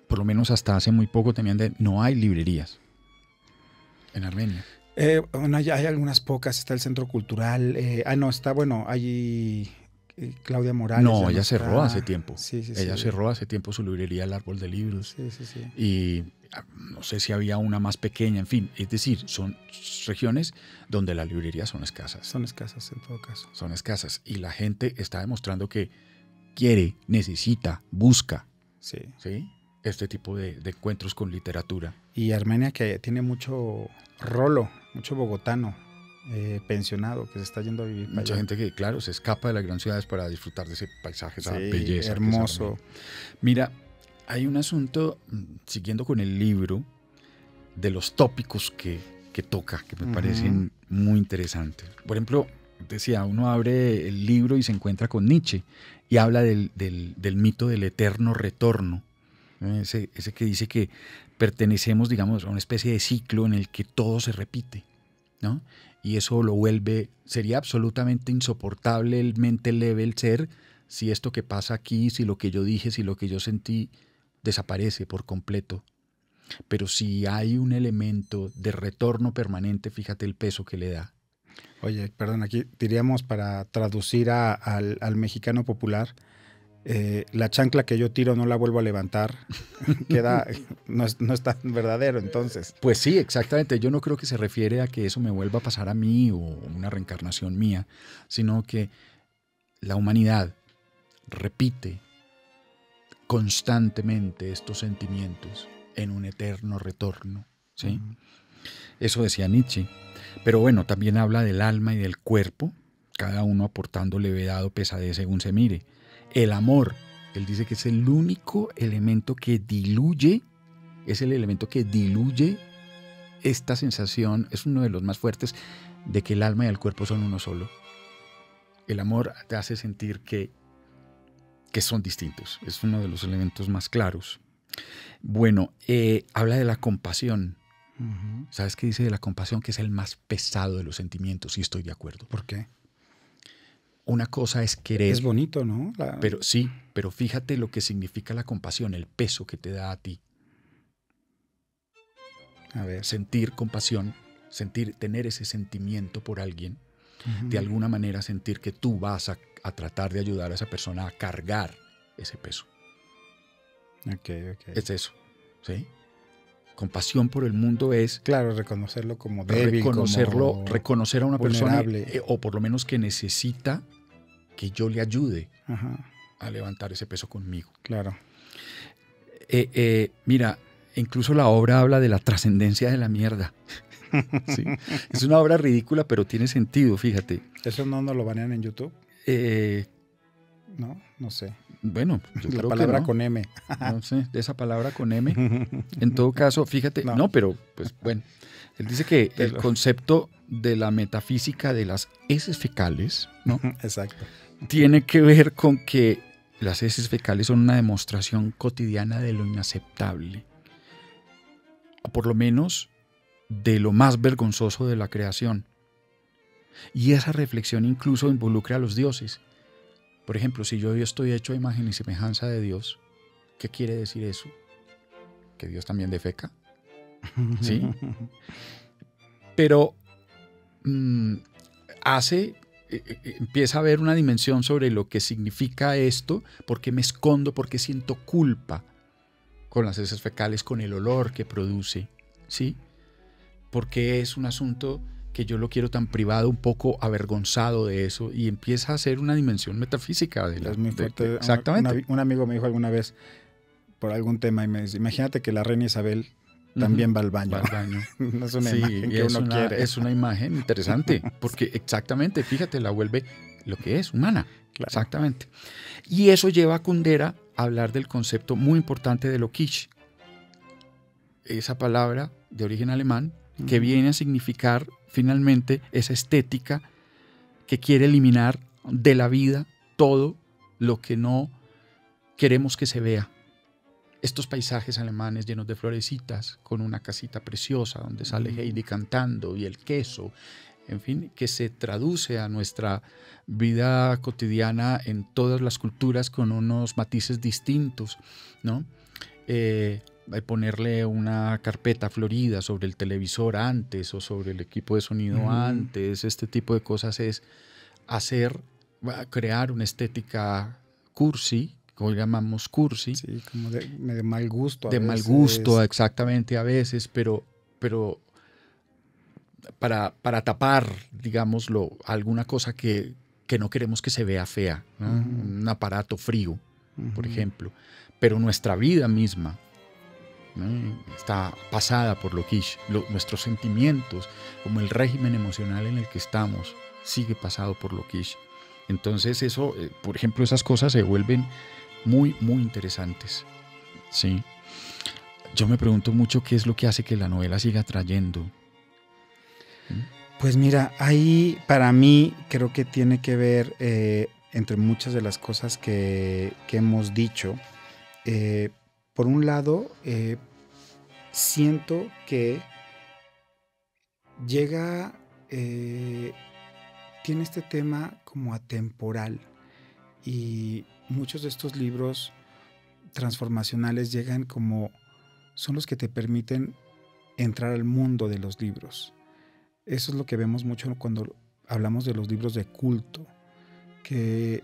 por lo menos hasta hace muy poco, no hay librerías en Armenia. Bueno, hay algunas pocas. Está el centro cultural. Hay Claudia Morales. No, ella cerró hace tiempo. Sí. Ella cerró hace tiempo su librería El Árbol de Libros. Sí. Y no sé si había una más pequeña, en fin. Es decir, son regiones donde las librerías son escasas. Son escasas en todo caso. Son escasas. Y la gente está demostrando que quiere, necesita, busca. Sí. Este tipo de encuentros con literatura. Y Armenia, que tiene mucho rolo, mucho bogotano pensionado que se está yendo a vivir. Mucha gente que, claro, se escapa de las grandes ciudades para disfrutar de ese paisaje, esa sí, belleza. hermoso. Mira, hay un asunto, siguiendo con el libro, de los tópicos que toca, que me parecen muy interesantes. Por ejemplo, decía, uno abre el libro y se encuentra con Nietzsche y habla del mito del eterno retorno. Ese que dice que pertenecemos, digamos, a una especie de ciclo en el que todo se repite, ¿no? Y eso lo vuelve, sería absolutamente insoportablemente leve el ser si esto que pasa aquí, si lo que yo dije, si lo que yo sentí desaparece por completo. Pero si hay un elemento de retorno permanente, fíjate el peso que le da. Oye, perdón, aquí diríamos para traducir al mexicano popular, la chancla que yo tiro no la vuelvo a levantar, no es tan verdadero entonces. Pues sí, exactamente. Yo no creo que se refiere a que eso me vuelva a pasar a mí o una reencarnación mía, sino que la humanidad repite constantemente estos sentimientos en un eterno retorno, ¿sí? Eso decía Nietzsche. Pero bueno, también habla del alma y del cuerpo, cada uno aportando levedad o pesadez según se mire. El amor, él dice que es el único elemento que diluye, es el elemento que diluye esta sensación, es uno de los más fuertes, de que el alma y el cuerpo son uno solo. El amor te hace sentir que son distintos, es uno de los elementos más claros. Bueno, habla de la compasión. ¿Sabes qué dice de la compasión? Que es el más pesado de los sentimientos, y estoy de acuerdo. ¿Por qué? Una cosa es querer. Es bonito, ¿no? Pero sí, pero fíjate lo que significa la compasión, el peso que te da a ti. A ver. Sentir compasión, tener ese sentimiento por alguien, de alguna manera sentir que tú vas a tratar de ayudar a esa persona a cargar ese peso. Okay. Es eso, ¿sí? Compasión por el mundo es... Claro, reconocerlo como débil, reconocer a una vulnerable. persona, o por lo menos que necesita que yo le ayude a levantar ese peso conmigo. Claro. Mira, incluso la obra habla de la trascendencia de la mierda. ¿Sí? Es una obra ridícula, pero tiene sentido, fíjate. ¿Eso no lo banean en YouTube? No sé. Bueno, yo la creo palabra que no. Con M. No sé, de esa palabra con M. En todo caso, fíjate, no, pero pues bueno. Él dice que el concepto de la metafísica de las heces fecales, ¿no? Exacto. Tiene que ver con que las heces fecales son una demostración cotidiana de lo inaceptable. O por lo menos de lo más vergonzoso de la creación. Y esa reflexión incluso involucra a los dioses. Por ejemplo, si yo estoy hecho a imagen y semejanza de Dios, ¿qué quiere decir eso? ¿Que Dios también defeca? ¿Sí? Pero empieza a haber una dimensión sobre lo que significa esto, por qué me escondo, por qué siento culpa con las heces fecales, con el olor que produce, ¿sí? Porque es un asunto que yo lo quiero tan privado, un poco avergonzado de eso, y empieza a ser una dimensión metafísica. Es muy fuerte. Exactamente. Un amigo me dijo alguna vez, por algún tema, y me dice, imagínate que la reina Isabel también va al baño. Va al baño. No es una imagen que uno quiere. Es una imagen interesante, porque exactamente, fíjate, la vuelve lo que es, humana. Claro. Exactamente. Y eso lleva a Kundera a hablar del concepto muy importante de lo kitsch. Esa palabra de origen alemán, que viene a significar finalmente esa estética que quiere eliminar de la vida todo lo que no queremos que se vea. Estos paisajes alemanes llenos de florecitas, con una casita preciosa donde sale Heidi cantando y el queso, en fin, que se traduce a nuestra vida cotidiana en todas las culturas con unos matices distintos, ¿no? Ponerle una carpeta florida sobre el televisor antes o sobre el equipo de sonido antes, este tipo de cosas es crear una estética cursi, como llamamos cursi. Sí, como de mal gusto. De mal gusto, exactamente, a veces, pero para tapar, digámoslo, alguna cosa que no queremos que se vea fea, ¿no? Un aparato frío, por ejemplo. Pero nuestra vida misma, ¿no? Está pasada por lo kitsch. Nuestros sentimientos, como el régimen emocional en el que estamos, sigue pasado por lo kitsch. Entonces eso, por ejemplo, esas cosas se vuelven muy, muy interesantes. Sí. Yo me pregunto mucho qué es lo que hace que la novela siga atrayendo. Pues mira, ahí para mí creo que tiene que ver, entre muchas de las cosas que hemos dicho. Por un lado, siento que llega, tiene este tema como atemporal, y muchos de estos libros transformacionales llegan como, son los que te permiten entrar al mundo de los libros. Eso es lo que vemos mucho cuando hablamos de los libros de culto, que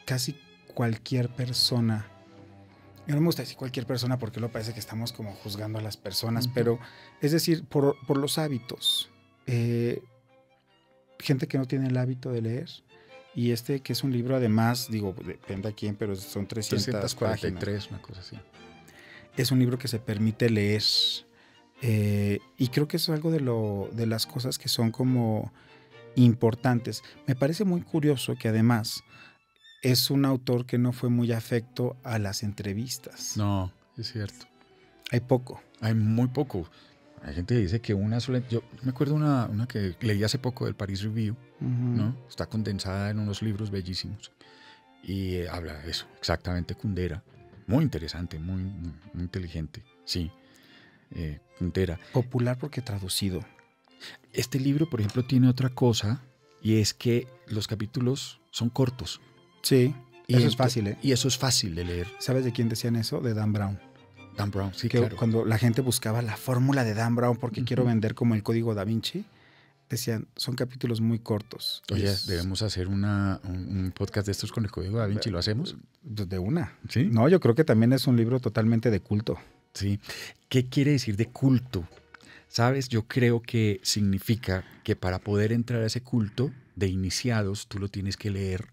casi cualquier persona, yo no me gusta decir cualquier persona porque luego parece que estamos como juzgando a las personas, pero es decir, por los hábitos. Gente que no tiene el hábito de leer, y que es un libro, además, digo, depende a quién, pero son 300 343, páginas. una cosa así. Es un libro que se permite leer. Y creo que eso es algo de las cosas que son como importantes. Me parece muy curioso que además es un autor que no fue muy afecto a las entrevistas. No, es cierto. Hay poco. Hay muy poco. Hay gente que dice que una sola... Yo me acuerdo una que leí hace poco del Paris Review, ¿no? Está condensada en unos libros bellísimos. Y habla de eso, exactamente, Kundera. Muy interesante, muy inteligente, sí. Kundera. Popular porque traducido. Este libro, por ejemplo, tiene otra cosa, y es que los capítulos son cortos. Sí, y eso es fácil, ¿eh? Y eso es fácil de leer. ¿Sabes de quién decían eso? De Dan Brown. Dan Brown, sí, que claro. Cuando la gente buscaba la fórmula de Dan Brown porque quiero vender como el código Da Vinci, decían, son capítulos muy cortos. Oye, debemos hacer un podcast de estos con el código Da Vinci, ¿lo hacemos? De una. ¿Sí? No, yo creo que también es un libro totalmente de culto. Sí. ¿Qué quiere decir de culto? ¿Sabes? Yo creo que significa que para poder entrar a ese culto de iniciados, tú lo tienes que leer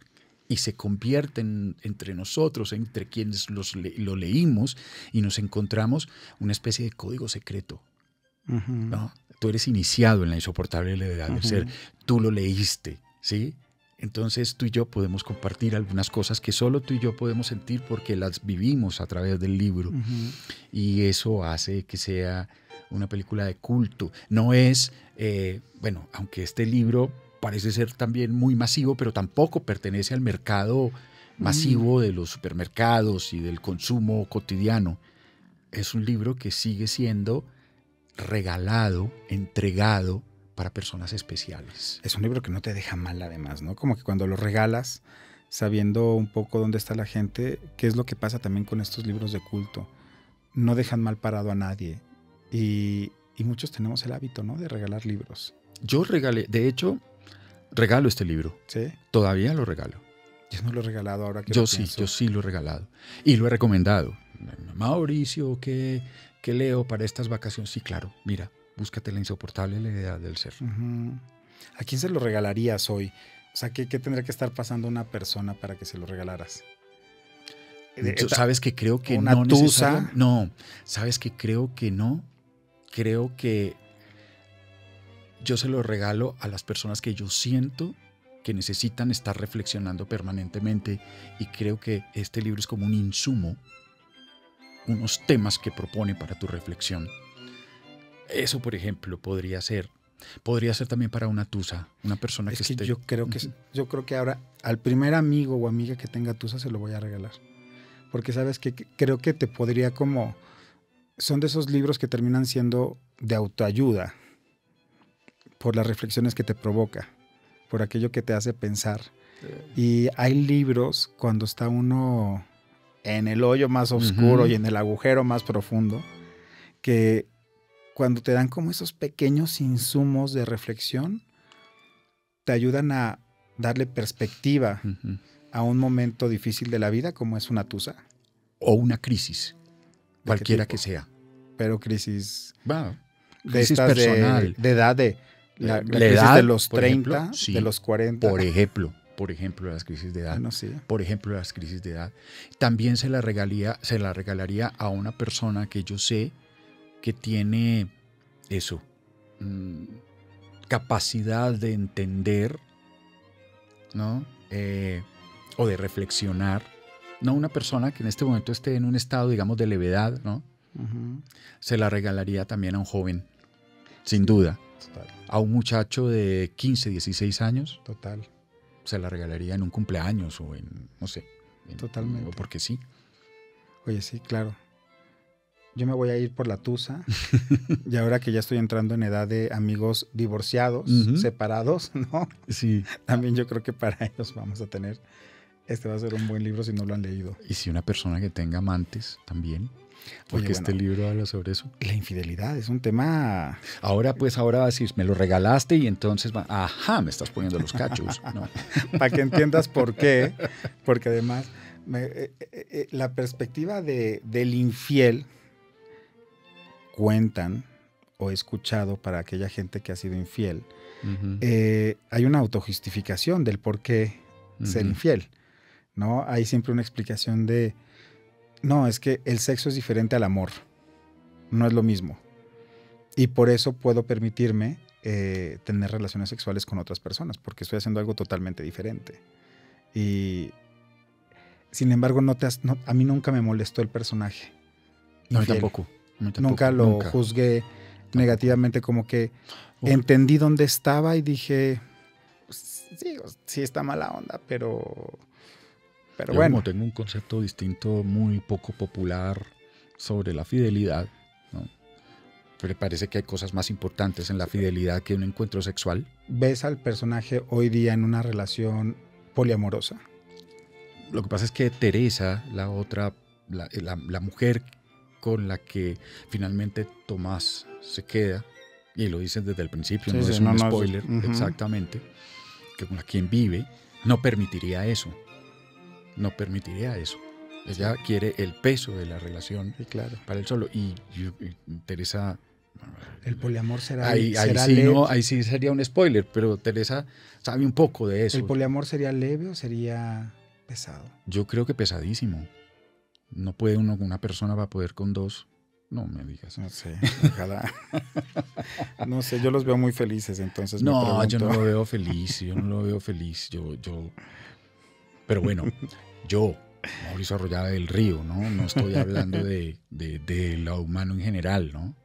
y se convierte entre nosotros, entre quienes lo leímos y nos encontramos una especie de código secreto. ¿No? Tú eres iniciado en la insoportable levedad del ser. Tú lo leíste, ¿sí? Entonces tú y yo podemos compartir algunas cosas que solo tú y yo podemos sentir porque las vivimos a través del libro. Y eso hace que sea una película de culto. No es, bueno, aunque este libro parece ser también muy masivo, pero tampoco pertenece al mercado masivo de los supermercados y del consumo cotidiano. Es un libro que sigue siendo regalado, entregado para personas especiales. Es un libro que no te deja mal, además, ¿no? Como que cuando lo regalas, sabiendo un poco dónde está la gente, qué es lo que pasa también con estos libros de culto. No dejan mal parado a nadie. Y muchos tenemos el hábito, ¿no?, de regalar libros. Yo regalé, de hecho, regalo este libro. ¿Sí? Todavía lo regalo. Yo no lo he regalado ahora que yo lo sí, pienso. Yo sí lo he regalado. Y lo he recomendado. Mauricio, ¿qué leo para estas vacaciones? Sí, claro, mira, búscate La insoportable levedad del ser. ¿A quién se lo regalarías hoy? O sea, ¿qué tendría que estar pasando una persona para que se lo regalaras? ¿Sabes que creo que una no? tusa. No, ¿sabes que creo que no? Creo que yo se lo regalo a las personas que yo siento que necesitan estar reflexionando permanentemente, y creo que este libro es como un insumo, unos temas que propone para tu reflexión. Eso, por ejemplo, podría ser también para una tusa, una persona que esté... Yo creo que ahora al primer amigo o amiga que tenga tusa se lo voy a regalar. Porque sabes que creo que te podría como... Son de esos libros que terminan siendo de autoayuda por las reflexiones que te provoca, por aquello que te hace pensar. Y hay libros cuando está uno en el hoyo más oscuro y en el agujero más profundo, que cuando te dan como esos pequeños insumos de reflexión, te ayudan a darle perspectiva a un momento difícil de la vida, como es una tusa. O una crisis, cualquiera que sea. Pero crisis... Bueno, crisis personal. De edad, la crisis edad, de los 30, ejemplo, sí, de los 40. Por ejemplo, las crisis de edad. Bueno, sí. Por ejemplo, las crisis de edad. También se la regalaría a una persona que yo sé que tiene eso, capacidad de entender, ¿no? O de reflexionar no una persona que en este momento esté en un estado, digamos, de levedad, ¿no? Se la regalaría también a un joven, sin duda. Total. A un muchacho de 15, 16 años. Total. Se la regalaría en un cumpleaños o en, no sé. Totalmente. O porque sí. Oye, sí, claro. Yo me voy a ir por la tusa. Y ahora que ya estoy entrando en edad de amigos divorciados, separados, ¿no? Sí. También yo creo que para ellos vamos a tener... Este va a ser un buen libro si no lo han leído. Y si una persona que tenga amantes también, porque Oye, este libro habla sobre eso. La infidelidad es un tema... Ahora va a decir, me lo regalaste y entonces va, ajá, me estás poniendo los cachos. No. Para que entiendas por qué, porque además la perspectiva del infiel, cuentan o he escuchado para aquella gente que ha sido infiel, hay una autojustificación del por qué ser infiel, ¿no? Hay siempre una explicación de, no, es que el sexo es diferente al amor, no es lo mismo. Y por eso puedo permitirme tener relaciones sexuales con otras personas, porque estoy haciendo algo totalmente diferente. Y sin embargo, a mí nunca me molestó el personache. No, tampoco. Nunca lo juzgué negativamente, como que entendí dónde estaba y dije, pues, sí está mala onda, pero yo bueno. Como tengo un concepto distinto, muy poco popular sobre la fidelidad, ¿no? Pero parece que hay cosas más importantes en la fidelidad que un encuentro sexual. ¿Ves al personaje hoy día en una relación poliamorosa? Lo que pasa es que Teresa, la otra, la mujer con la que finalmente Tomás se queda, y lo dicen desde el principio, no es un spoiler, exactamente, que con la quien vive, no permitiría eso. No permitiría eso. Ella quiere el peso de la relación para él solo. Y Teresa... El poliamor será ahí sí sería un spoiler, pero Teresa sabe un poco de eso. ¿El poliamor sería leve o sería pesado? Yo creo que pesadísimo. No puede una persona va a poder con dos. No me digas. No sé, ojalá. No sé, yo los veo muy felices, entonces no, me pregunto. yo no lo veo feliz. Pero bueno, yo, Mauricio Arroyave del Río, no estoy hablando de lo humano en general, ¿no?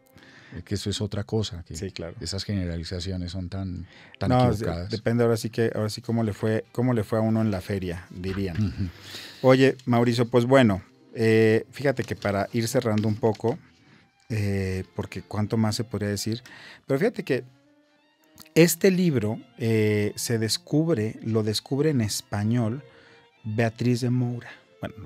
Que eso es otra cosa. Que sí, claro. Esas generalizaciones son tan equivocadas. Depende ahora sí cómo le fue a uno en la feria, dirían. Oye, Mauricio, pues bueno, fíjate que para ir cerrando un poco, porque cuánto más se podría decir, pero fíjate que este libro lo descubre en español Beatriz de Moura. Bueno,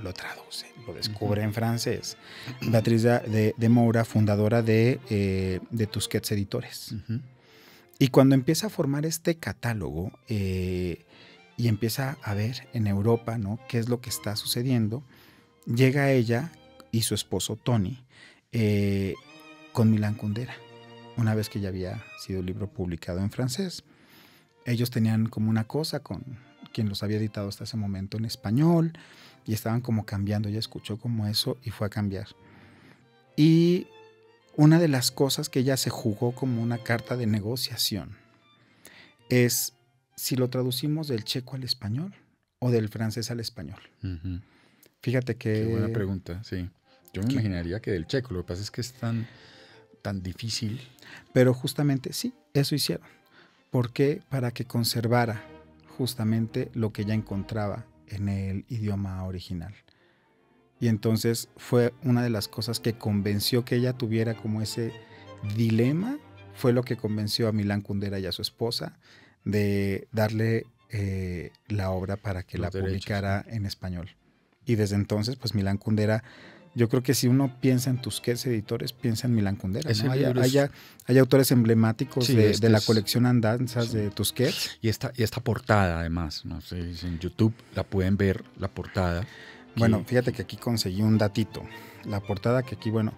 lo traduce, lo descubre en francés. Beatriz de Moura, fundadora de Tusquets Editores. Y cuando empieza a formar este catálogo y empieza a ver en Europa, ¿no?, qué es lo que está sucediendo, llega ella y su esposo Tony con Milán Kundera, una vez que ya había sido el libro publicado en francés. Ellos tenían como una cosa con quien los había editado hasta ese momento en español y estaban como cambiando. Ella escuchó como eso y fue a cambiar. Y una de las cosas que ella se jugó como una carta de negociación es si lo traducimos del checo al español o del francés al español. Fíjate que... Qué buena pregunta, sí. Yo me imaginaría que del checo, lo que pasa es que es tan difícil. Pero justamente sí, eso hicieron. ¿Por qué? Para que conservara justamente lo que ella encontraba en el idioma original. Y entonces fue una de las cosas que convenció que ella tuviera como ese dilema, fue lo que convenció a Milán Kundera y a su esposa de darle la obra para que la publicara en español. Y desde entonces, pues Milán Kundera, yo creo que si uno piensa en Tusquets Editores, piensa en Milán Kundera, ¿no? Hay autores emblemáticos de la colección Andanzas de Tusquets. Y esta portada, además, no sé si en YouTube la pueden ver, la portada. Bueno, fíjate que aquí conseguí un datito. La portada que aquí, bueno,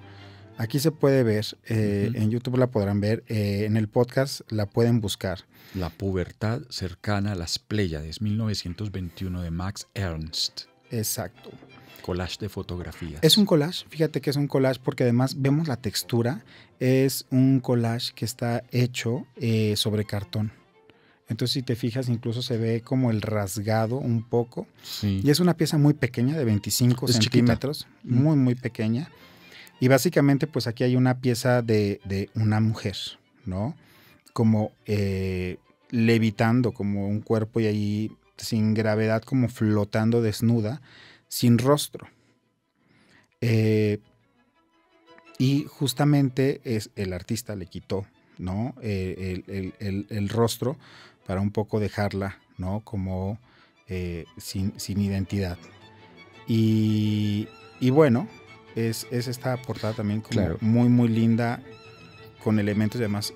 aquí se puede ver, en YouTube la podrán ver, en el podcast la pueden buscar. La pubertad cercana a las Pléyades, 1921, de Max Ernst. Exacto. Collage de fotografías. Es un collage, fíjate que es un collage porque además vemos la textura. Es un collage que está hecho sobre cartón. Entonces, si te fijas, incluso se ve como el rasgado un poco. Sí. Y es una pieza muy pequeña, de 25 Es centímetros, chiquita. muy, muy pequeña. Y básicamente, pues aquí hay una pieza de una mujer, ¿no? Como levitando, como un cuerpo y ahí sin gravedad, como flotando desnuda, sin rostro. Y justamente el artista le quitó, ¿no? El rostro para un poco dejarla, ¿no? Como sin identidad. Y bueno, es esta portada también como Claro. muy, muy linda, con elementos y además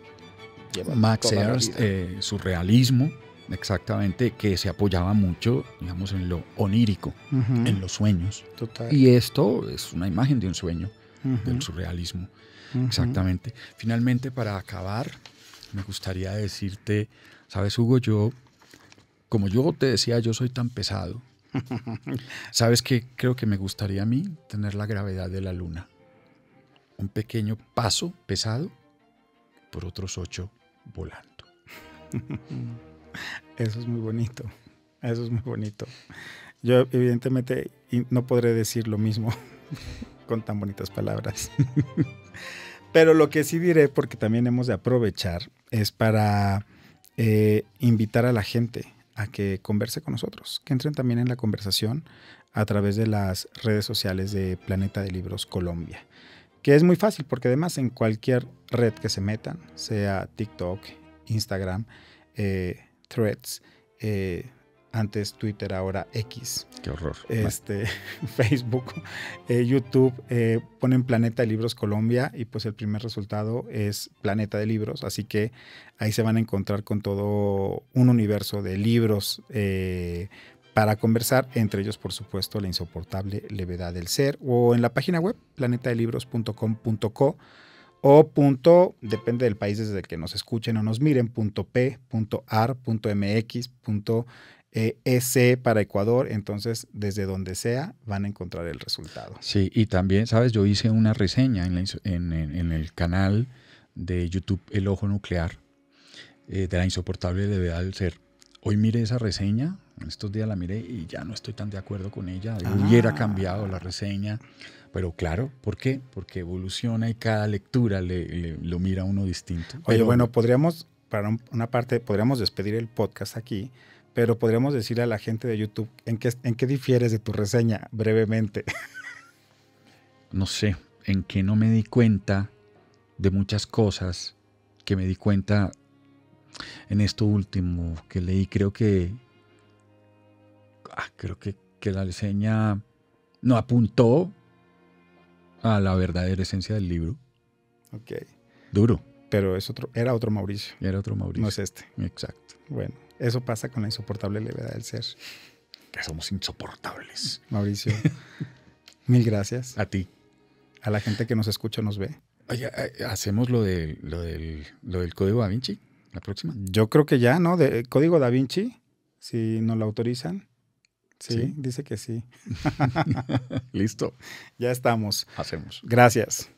lleva Max toda la Ernst, vida. surrealismo, exactamente, que se apoyaba mucho, digamos, en lo onírico, Ujú, en los sueños. total. Y esto es una imagen de un sueño, Ujú, del surrealismo, ujú. exactamente. Finalmente, para acabar, me gustaría decirte, sabes, Hugo, como yo te decía, yo soy tan pesado. ¿Sabes qué? Creo que me gustaría a mí tener la gravedad de la luna. Un pequeño paso pesado por otros 8 volando. Eso es muy bonito. Eso es muy bonito. Yo evidentemente no podré decir lo mismo con tan bonitas palabras. Pero lo que sí diré, porque también hemos de aprovechar, es para invitar a la gente a que converse con nosotros, que entren también en la conversación a través de las redes sociales de Planeta de Libros Colombia, que es muy fácil porque además en cualquier red que se metan, sea TikTok, Instagram, Threads, antes Twitter, ahora X, Qué horror. Facebook, YouTube, ponen Planeta de Libros Colombia y pues el primer resultado es Planeta de Libros, así que ahí se van a encontrar con todo un universo de libros para conversar, entre ellos por supuesto La insoportable levedad del ser, o en la página web planetadelibros.com.co o depende del país desde el que nos escuchen o nos miren, .p.ar.mx, EC para Ecuador, entonces desde donde sea van a encontrar el resultado. Sí, y también, sabes, yo hice una reseña en el canal de YouTube El Ojo Nuclear de La insoportable levedad del ser. Hoy miré esa reseña, en estos días la miré y ya no estoy tan de acuerdo con ella. Hubiera cambiado la reseña, pero claro, ¿por qué? Porque evoluciona y cada lectura lo mira uno distinto. Oye, Pero bueno, podríamos, para una parte, podríamos despedir el podcast aquí, pero podríamos decirle a la gente de YouTube en qué difieres de tu reseña, brevemente. no sé, en que no me di cuenta de muchas cosas que me di cuenta en esto último que leí. Creo que la reseña no apuntó a la verdadera esencia del libro. Ok. Duro. Pero era otro Mauricio. Era otro Mauricio. No es este. Exacto. Bueno, eso pasa con La insoportable levedad del ser. Que somos insoportables. Mauricio, mil gracias. A ti. A la gente que nos escucha, nos ve. Oye, ¿hacemos lo del Código Da Vinci la próxima? Yo creo que ya, ¿no? De Código Da Vinci, si nos lo autorizan. Sí, dice que sí. Listo. Ya estamos. Hacemos. Gracias.